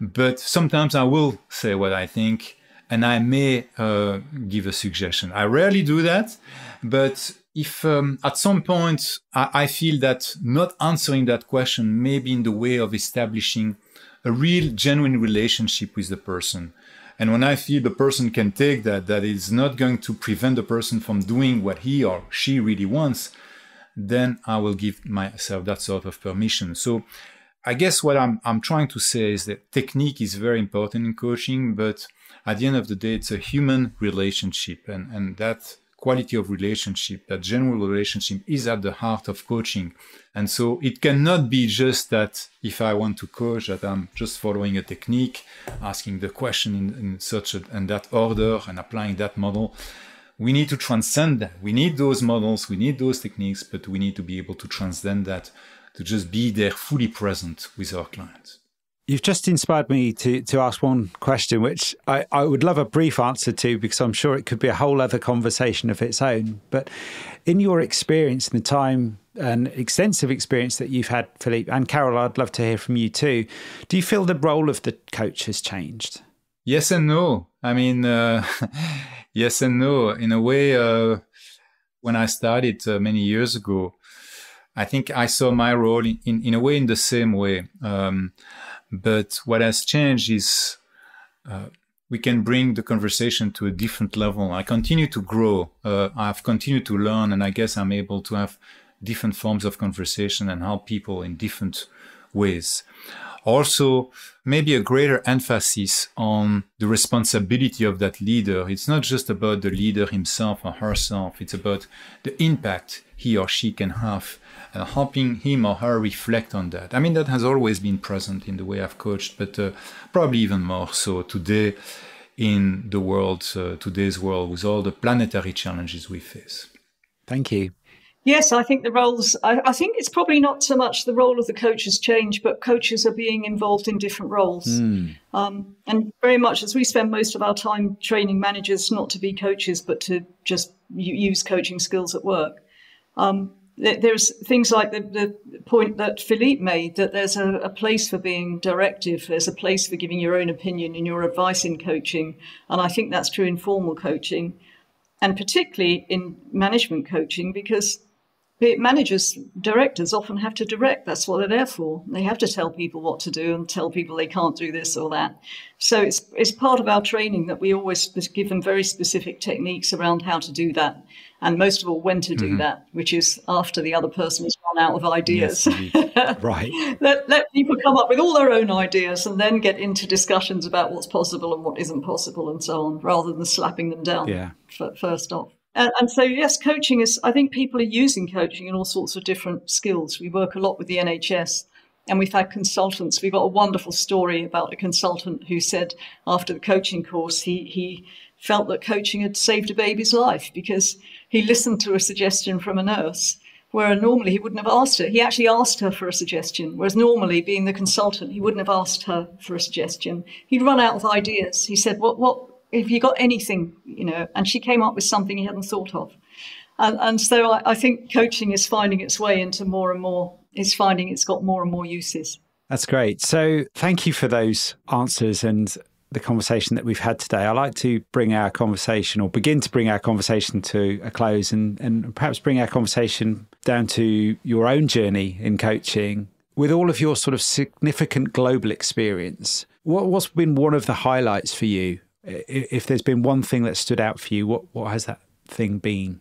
But sometimes I will say what I think, and I may give a suggestion. I rarely do that. But if at some point I feel that not answering that question may be in the way of establishing a real, genuine relationship with the person, and when I feel the person can take that is not going to prevent the person from doing what he or she really wants, then I will give myself that sort of permission. So I guess what I'm trying to say is that technique is very important in coaching, but at the end of the day, it's a human relationship, and that quality of relationship, that general relationship is at the heart of coaching. And so it cannot be just that if I want to coach, that I'm just following a technique, asking the question in such and that order and applying that model. We need to transcend that. We need those models, we need those techniques, but we need to be able to transcend that, to just be there fully present with our clients. You've just inspired me to ask one question, which I would love a brief answer to, because I'm sure it could be a whole other conversation of its own. But in your experience, in the time and extensive experience that you've had, Philippe, and Carol, I'd love to hear from you too. Do you feel the role of the coach has changed? Yes and no. I mean, yes and no. In a way, when I started many years ago, I think I saw my role in a way in the same way. But what has changed is we can bring the conversation to a different level. I continue to grow. I've continued to learn, and I guess I'm able to have different forms of conversation and help people in different ways. Also, maybe a greater emphasis on the responsibility of that leader. It's not just about the leader himself or herself. It's about the impact he or she can have and helping him or her reflect on that. I mean, that has always been present in the way I've coached, but probably even more so today in the world, today's world, with all the planetary challenges we face. Thank you. Yes, I think the roles, I think it's probably not so much the role of the coach has changed, but coaches are being involved in different roles. And very much as we spend most of our time training managers not to be coaches, but to just use coaching skills at work. There's things like the point that Philippe made, that there's a place for being directive. There's a place for giving your own opinion and your advice in coaching. And I think that's true in formal coaching, and particularly in management coaching, because managers, directors often have to direct. That's what they're there for. They have to tell people what to do and tell people they can't do this or that. So it's part of our training that we always give them very specific techniques around how to do that. And most of all, when to do that, which is after the other person has run out of ideas. Yes, right. Let people come up with all their own ideas and then get into discussions about what's possible and what isn't possible and so on, rather than slapping them down first off. And so, yes, coaching is, I think people are using coaching in all sorts of different skills. We work a lot with the NHS, and we've had consultants. We've got a wonderful story about a consultant who said after the coaching course, he felt that coaching had saved a baby's life because he listened to a suggestion from a nurse, where normally he wouldn't have asked her. He actually asked her for a suggestion, whereas normally, being the consultant, he wouldn't have asked her for a suggestion. He'd run out of ideas. He said, what if you got anything, and she came up with something he hadn't thought of. And so I think coaching is finding its way into more and more, it's finding it's got more and more uses. That's great. So thank you for those answers and the conversation that we've had today. I'd like to bring our conversation, or begin to bring our conversation to a close, and perhaps bring our conversation down to your own journey in coaching. With all of your sort of significant global experience, what's been one of the highlights for you? If there's been one thing that stood out for you, what has that thing been?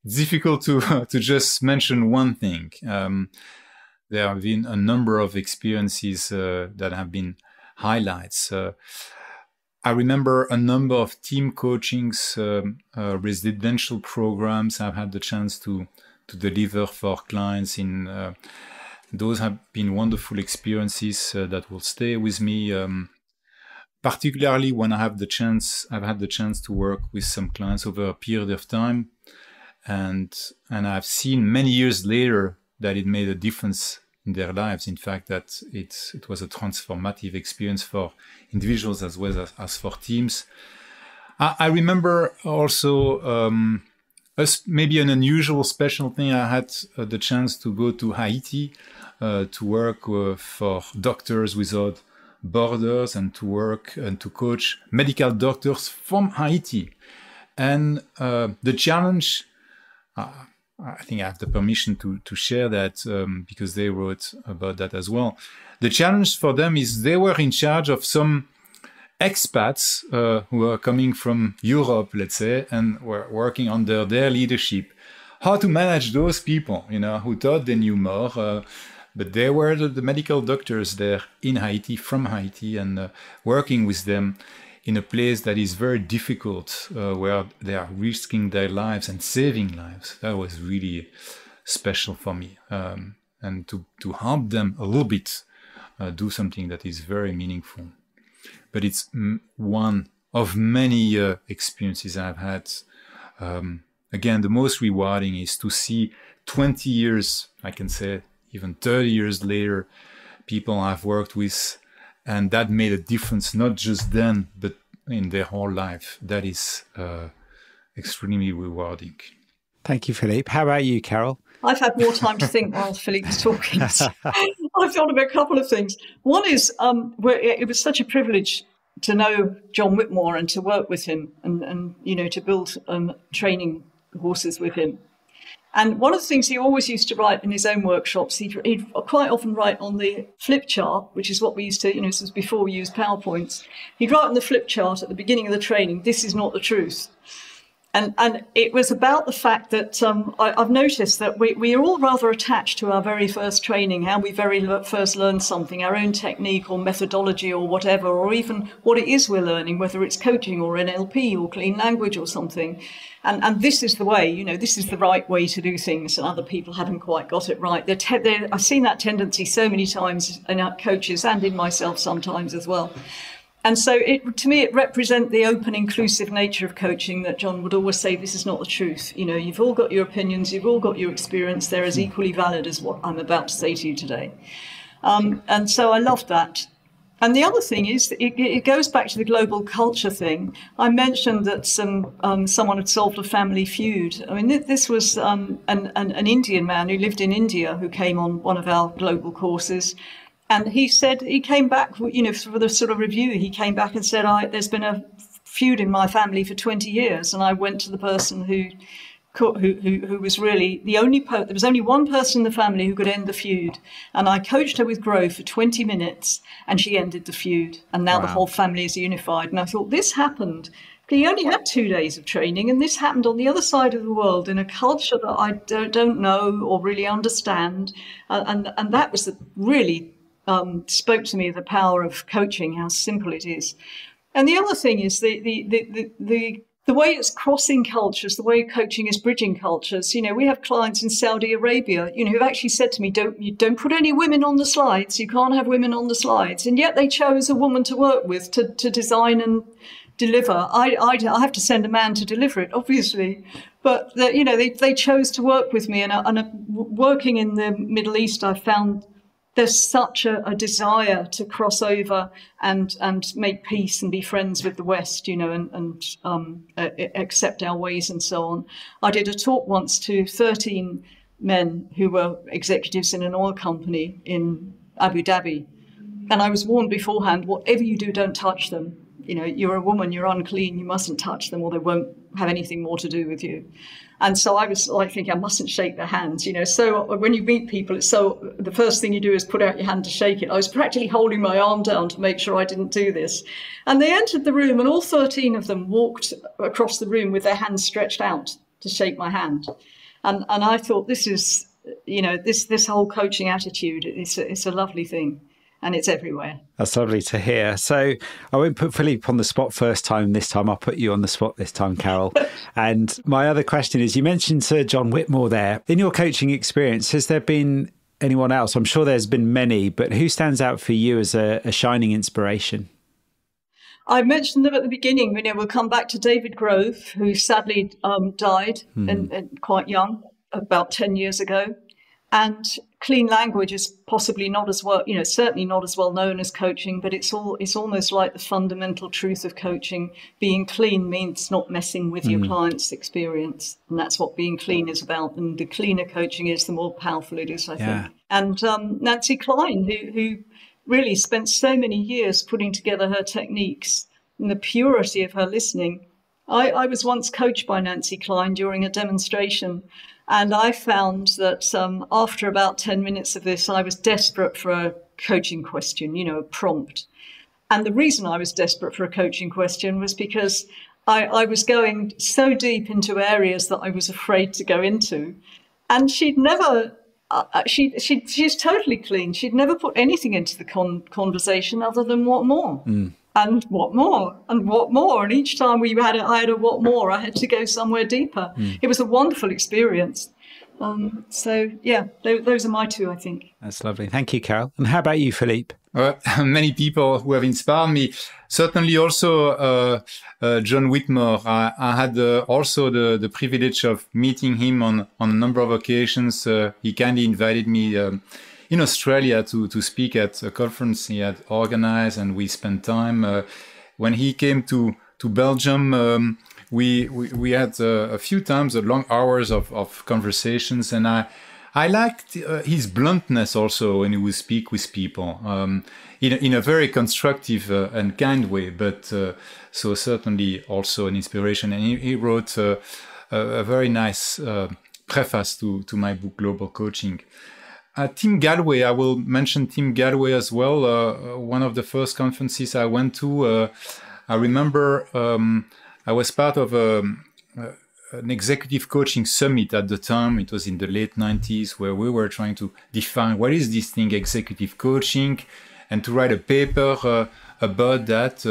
Difficult to just mention one thing. There have been a number of experiences that have been highlights. I remember a number of team coachings, residential programs I've had the chance to deliver for clients. Those have been wonderful experiences that will stay with me. Particularly when I've had the chance to work with some clients over a period of time, and I've seen many years later that it made a difference in their lives. In fact, that it was a transformative experience for individuals as well as for teams. I remember also maybe an unusual special thing. I had the chance to go to Haiti to work for Doctors Without Borders and to work and to coach medical doctors from Haiti. And the challenge, I think I have the permission to share that because they wrote about that as well. The challenge for them is they were in charge of some expats who are coming from Europe, let's say, and were working under their leadership. How to manage those people, who thought they knew more, but they were the medical doctors there in Haiti, from Haiti, and working with them in a place that is very difficult, where they are risking their lives and saving lives. That was really special for me. And to help them a little bit do something that is very meaningful. But it's one of many experiences I've had. Again, the most rewarding is to see 20 years, I can say even 30 years later, people I've worked with, and that made a difference, not just then, but in their whole life. That is extremely rewarding. Thank you, Philippe. How about you, Carol? I've had more time to think while Philippe was talking. So I've thought of a couple of things. One is, it was such a privilege to know John Whitmore and to work with him and to build training horses with him. And one of the things he always used to write in his own workshops, he'd quite often write on the flip chart, which is what we used to, this was before we used PowerPoints. He'd write on the flip chart at the beginning of the training, "This is not the truth." And it was about the fact that I've noticed that we are all rather attached to our very first training, how we first learned something, our own technique or methodology or whatever, or even what it is we're learning, whether it's coaching or NLP or clean language or something. And this is the way, this is the right way to do things, and other people haven't quite got it right. I've seen that tendency so many times in our coaches and in myself sometimes as well. And so to me, it represents the open, inclusive nature of coaching that John would always say, this is not the truth. You've all got your opinions, you've all got your experience. They're as equally valid as what I'm about to say to you today. And so I loved that. And the other thing is, it goes back to the global culture thing. I mentioned that someone had solved a family feud. I mean, this was an Indian man who lived in India who came on one of our global courses. And he said, he came back, for the sort of review, he came back and said, there's been a feud in my family for 20 years. And I went to the person who was really the only there was only one person in the family who could end the feud. And I coached her with growth for 20 minutes and she ended the feud. And now the whole family is unified. And I thought, this happened. He only had 2 days of training, and this happened on the other side of the world in a culture that I don't know or really understand. And that was really spoke to me of the power of coaching, how simple it is. And the other thing is the way it's crossing cultures, the way coaching is bridging cultures. We have clients in Saudi Arabia, who've actually said to me, don't put any women on the slides. You can't have women on the slides. And yet they chose a woman to work with to design and deliver. I have to send a man to deliver it, obviously. But they chose to work with me. And working in the Middle East, I found there's such a desire to cross over and make peace and be friends with the West, and accept our ways and so on. I did a talk once to 13 men who were executives in an oil company in Abu Dhabi. And I was warned beforehand, whatever you do, don't touch them. You're a woman, you're unclean, you mustn't touch them or they won't have anything more to do with you. And so I was thinking I mustn't shake their hands, So when you meet people, the first thing you do is put out your hand to shake it. I was practically holding my arm down to make sure I didn't do this. And they entered the room and all 13 of them walked across the room with their hands stretched out to shake my hand. And I thought this is, this whole coaching attitude, it's a lovely thing. And it's everywhere. That's lovely to hear. So I won't put Philippe on the spot first time this time. I'll put you on the spot this time, Carol. And my other question is, you mentioned Sir John Whitmore there. In your coaching experience, has there been anyone else? I'm sure there's been many, but who stands out for you as a shining inspiration? I mentioned them at the beginning. We'll come back to David Grove, who sadly died and quite young, about 10 years ago. And clean language is possibly not as well, certainly not as well known as coaching, but it's almost like the fundamental truth of coaching. Being clean means not messing with your client's experience. And that's what being clean is about. And the cleaner coaching is, the more powerful it is, I think. And Nancy Klein, who really spent so many years putting together her techniques and the purity of her listening. I was once coached by Nancy Klein during a demonstration. And I found that after about 10 minutes of this, I was desperate for a coaching question, a prompt. And the reason I was desperate for a coaching question was because I was going so deep into areas that I was afraid to go into. And she'd never, she's totally clean. She'd never put anything into the conversation other than what more. and what more, and what more. And each time I had a what more, I had to go somewhere deeper. It was a wonderful experience. So, yeah, those are my two, I think. That's lovely. Thank you, Carol. And how about you, Philippe? Many people who have inspired me. Certainly also John Whitmore. I had also the privilege of meeting him on a number of occasions. He kindly invited me in Australia to speak at a conference he had organized, and we spent time. When he came to Belgium, we had a few times long hours of conversations, and I liked his bluntness also when he would speak with people in a very constructive and kind way, but so certainly also an inspiration. And he wrote a very nice preface to my book, Global Coaching. Tim Galway, I will mention Tim Galway as well. One of the first conferences I went to, I remember I was part of an executive coaching summit at the time. It was in the late 90s, where we were trying to define what is this thing, executive coaching, and to write a paper about that.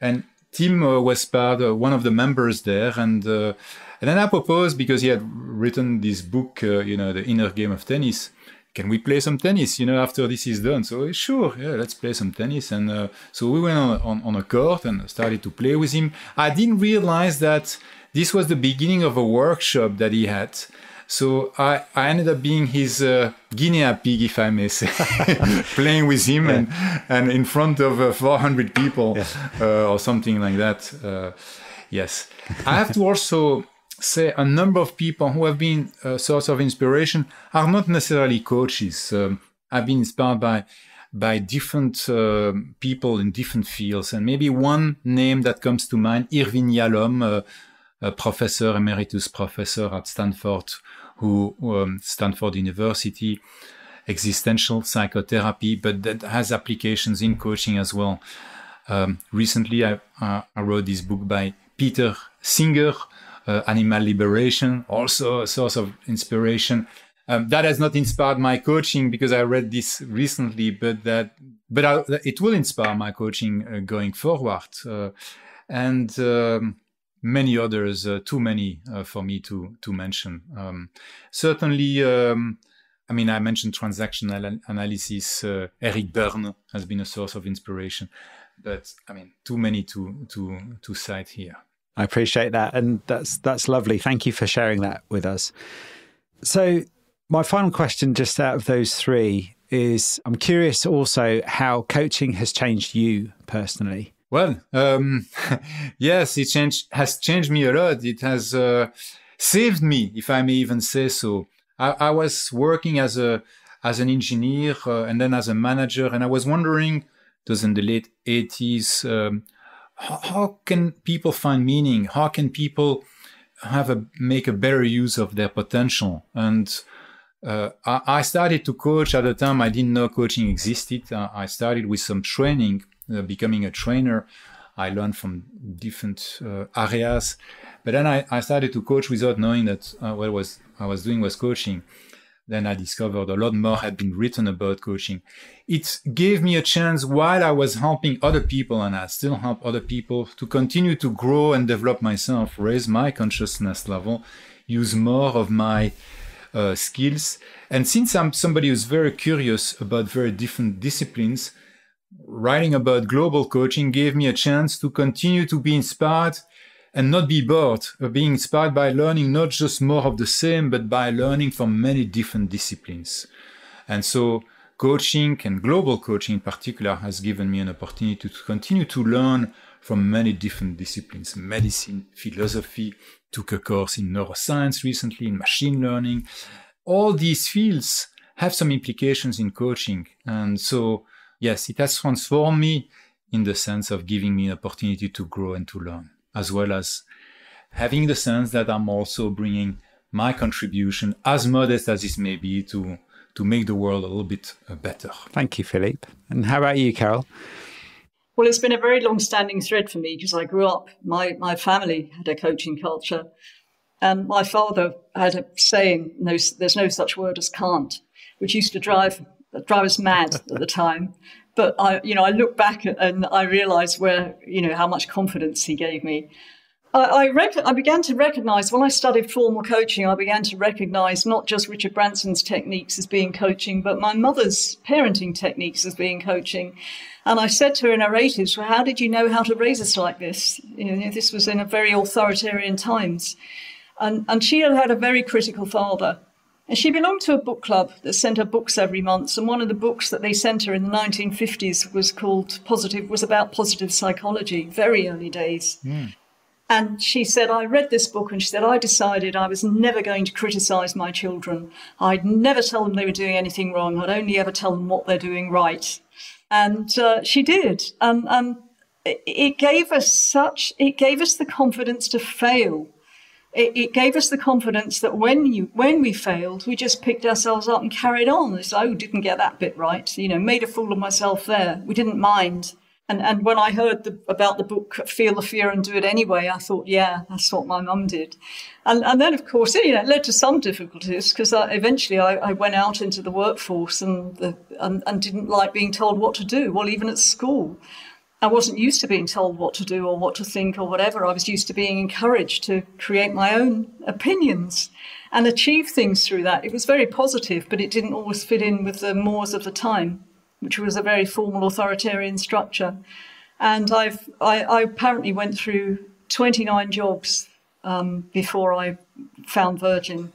And Tim was one of the members there. And then I proposed, because he had written this book, The Inner Game of Tennis, can we play some tennis, after this is done? So sure, yeah, let's play some tennis. And so we went on a court and started to play with him. I didn't realize that this was the beginning of a workshop that he had. So I ended up being his guinea pig, if I may say, playing with him and in front of 400 people or something like that. Yes. I have to also say a number of people who have been a source of inspiration are not necessarily coaches. I've been inspired by different people in different fields. And maybe one name that comes to mind, Irvin Yalom, a professor, emeritus professor at Stanford, Stanford University, existential psychotherapy, but that has applications in coaching as well. Recently, I wrote this book by Peter Singer, Animal Liberation, also a source of inspiration. That has not inspired my coaching because I read this recently, but it will inspire my coaching going forward. And many others, too many for me to mention. Certainly, I mentioned transactional analysis. Eric Berne has been a source of inspiration, but too many to cite here. I appreciate that, and that's lovely. Thank you for sharing that with us. So my final question, just out of those three, is I'm curious also how coaching has changed you personally. Well, yes, it has changed me a lot. It has saved me, if I may even say so. I was working as an engineer and then as a manager, and I was wondering, it was in the late 80s, how can people find meaning? How can people make a better use of their potential? And I started to coach at the time. I didn't know coaching existed. I started with some training, becoming a trainer. I learned from different areas. But then I started to coach without knowing that what I was doing was coaching. Then I discovered a lot more had been written about coaching. It gave me a chance while I was helping other people, and I still help other people, to continue to grow and develop myself, raise my consciousness level, use more of my skills. And since I'm somebody who's very curious about very different disciplines, writing about global coaching gave me a chance to continue to be inspired and not be bored, being inspired by learning not just more of the same, but by learning from many different disciplines. And so coaching, and global coaching in particular, has given me an opportunity to continue to learn from many different disciplines: medicine, philosophy, took a course in neuroscience recently, in machine learning. All these fields have some implications in coaching. And so, yes, it has transformed me in the sense of giving me an opportunity to grow and to learn, as well as having the sense that I'm also bringing my contribution, as modest as it may be, to make the world a little bit better. Thank you, Philippe. And how about you, Carol? Well, it's been a very long-standing thread for me because I grew up, my family had a coaching culture, and my father had a saying, there's no such word as can't, which used to drive us mad at the time. But I look back and I realize how much confidence he gave me. I began to recognize when I studied formal coaching, I began to recognize not just Richard Branson's techniques as being coaching, but my mother's parenting techniques as being coaching. And I said to her in her 80s, well, how did you know how to raise us like this? This was in a very authoritarian times. And she had a very critical father. And she belonged to a book club that sent her books every month. And one of the books that they sent her in the 1950s was about positive psychology, very early days. Mm. And she said, I read this book and she said, I decided I was never going to criticize my children. I'd never tell them they were doing anything wrong. I'd only ever tell them what they're doing right. And she did. And it gave us the confidence to fail. It gave us the confidence that when we failed, we just picked ourselves up and carried on. It's didn't get that bit right. Made a fool of myself there. We didn't mind. And when I heard about the book, Feel the Fear and Do It Anyway, I thought, yeah, that's what my mum did. And then, of course, it led to some difficulties because eventually I went out into the workforce and didn't like being told what to do. Well, even at school, I wasn't used to being told what to do or what to think or whatever. I was used to being encouraged to create my own opinions and achieve things through that. It was very positive, but it didn't always fit in with the mores of the time, which was a very formal authoritarian structure. And I apparently went through 29 jobs before I found Virgin,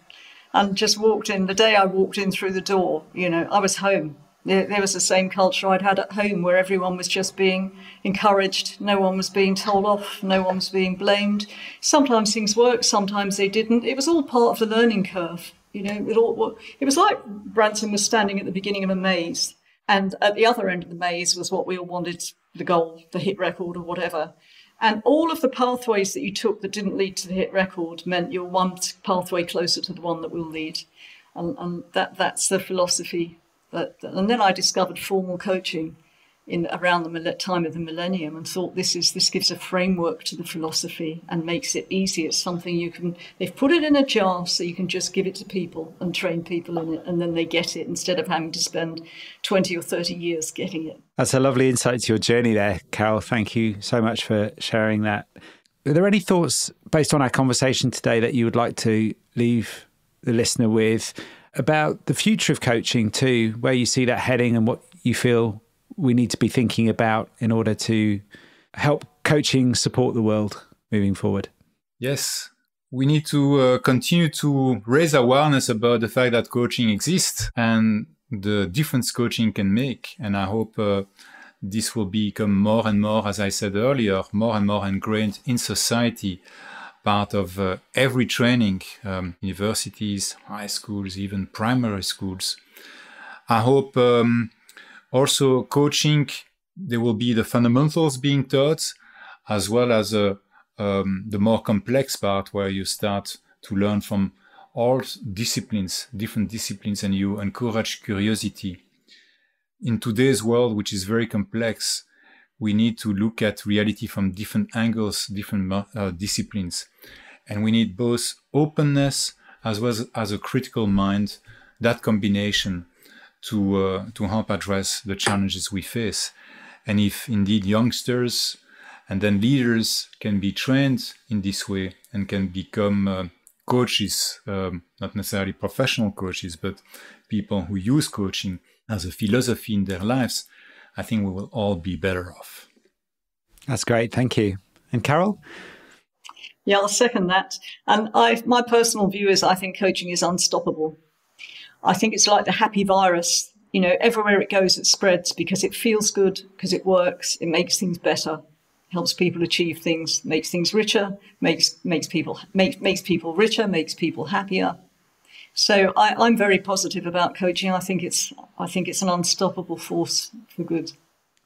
and just walked in. The day I walked in through the door, I was home. There was the same culture I'd had at home where everyone was just being encouraged. No one was being told off. No one was being blamed. Sometimes things worked, sometimes they didn't. It was all part of the learning curve. It was like Branson was standing at the beginning of a maze. And at the other end of the maze was what we all wanted, the goal, the hit record or whatever. And all of the pathways that you took that didn't lead to the hit record meant you're one pathway closer to the one that will lead. And that's the philosophy. And then I discovered formal coaching around the time of the millennium and thought this gives a framework to the philosophy and makes it easy. It's something they've put it in a jar so you can just give it to people and train people in it, and then they get it instead of having to spend 20 or 30 years getting it. That's a lovely insight to your journey there, Carol. Thank you so much for sharing that. Are there any thoughts based on our conversation today that you would like to leave the listener with about the future of coaching too, where you see that heading and what you feel we need to be thinking about in order to help coaching support the world moving forward? Yes, we need to continue to raise awareness about the fact that coaching exists and the difference coaching can make. And I hope this will become more and more, as I said earlier, more and more ingrained in society, part of every training, universities, high schools, even primary schools. I hope also coaching, there will be the fundamentals being taught, as well as the more complex part where you start to learn from all disciplines, different disciplines, and you encourage curiosity. In today's world, which is very complex, we need to look at reality from different angles, different disciplines. And we need both openness as well as a critical mind, that combination to help address the challenges we face. And if indeed youngsters and then leaders can be trained in this way and can become coaches, not necessarily professional coaches, but people who use coaching as a philosophy in their lives, I think we will all be better off. That's great. Thank you. And Carol? Yeah, I'll second that. And my personal view is I think coaching is unstoppable. I think it's like the happy virus. Everywhere it goes, it spreads because it feels good, because it works, it makes things better, helps people achieve things, makes things richer, makes people richer, makes people happier. So I'm very positive about coaching. I think it's an unstoppable force for good.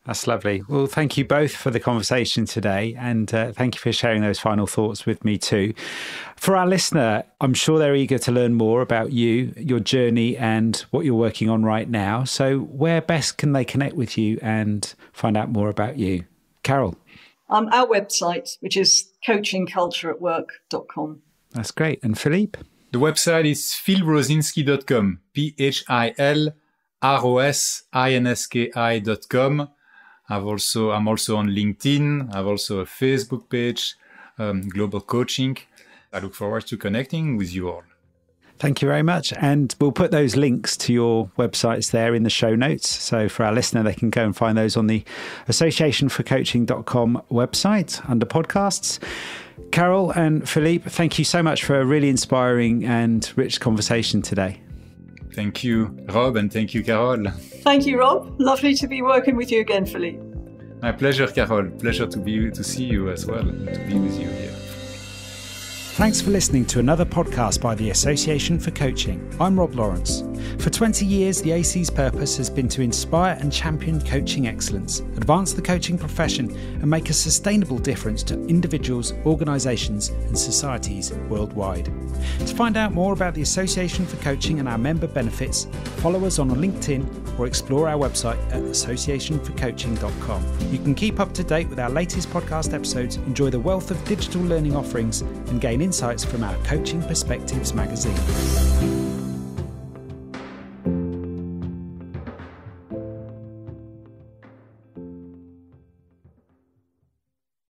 That's lovely. Well, thank you both for the conversation today, and thank you for sharing those final thoughts with me too. For our listener, I'm sure they're eager to learn more about you, your journey, and what you're working on right now. So where best can they connect with you and find out more about you? Carol? Our website, which is coachingcultureatwork.com. That's great. And Philippe? The website is philrosinski.com, rosinski.com. I'm also on LinkedIn. I have also a Facebook page, Global Coaching. I look forward to connecting with you all. Thank you very much. And we'll put those links to your websites there in the show notes. So for our listener, they can go and find those on the associationforcoaching.com website under podcasts. Carole and Philippe, thank you so much for a really inspiring and rich conversation today. Thank you, Rob, and thank you, Carole. Thank you, Rob. Lovely to be working with you again, Philippe. My pleasure, Carole. Pleasure to see you as well, and to be with you here. Thanks for listening to another podcast by the Association for Coaching. I'm Rob Lawrence. For 20 years, the AC's purpose has been to inspire and champion coaching excellence, advance the coaching profession, and make a sustainable difference to individuals, organisations, and societies worldwide. To find out more about the Association for Coaching and our member benefits, follow us on LinkedIn or explore our website at associationforcoaching.com. You can keep up to date with our latest podcast episodes, enjoy the wealth of digital learning offerings, and gain insights from our Coaching Perspectives magazine.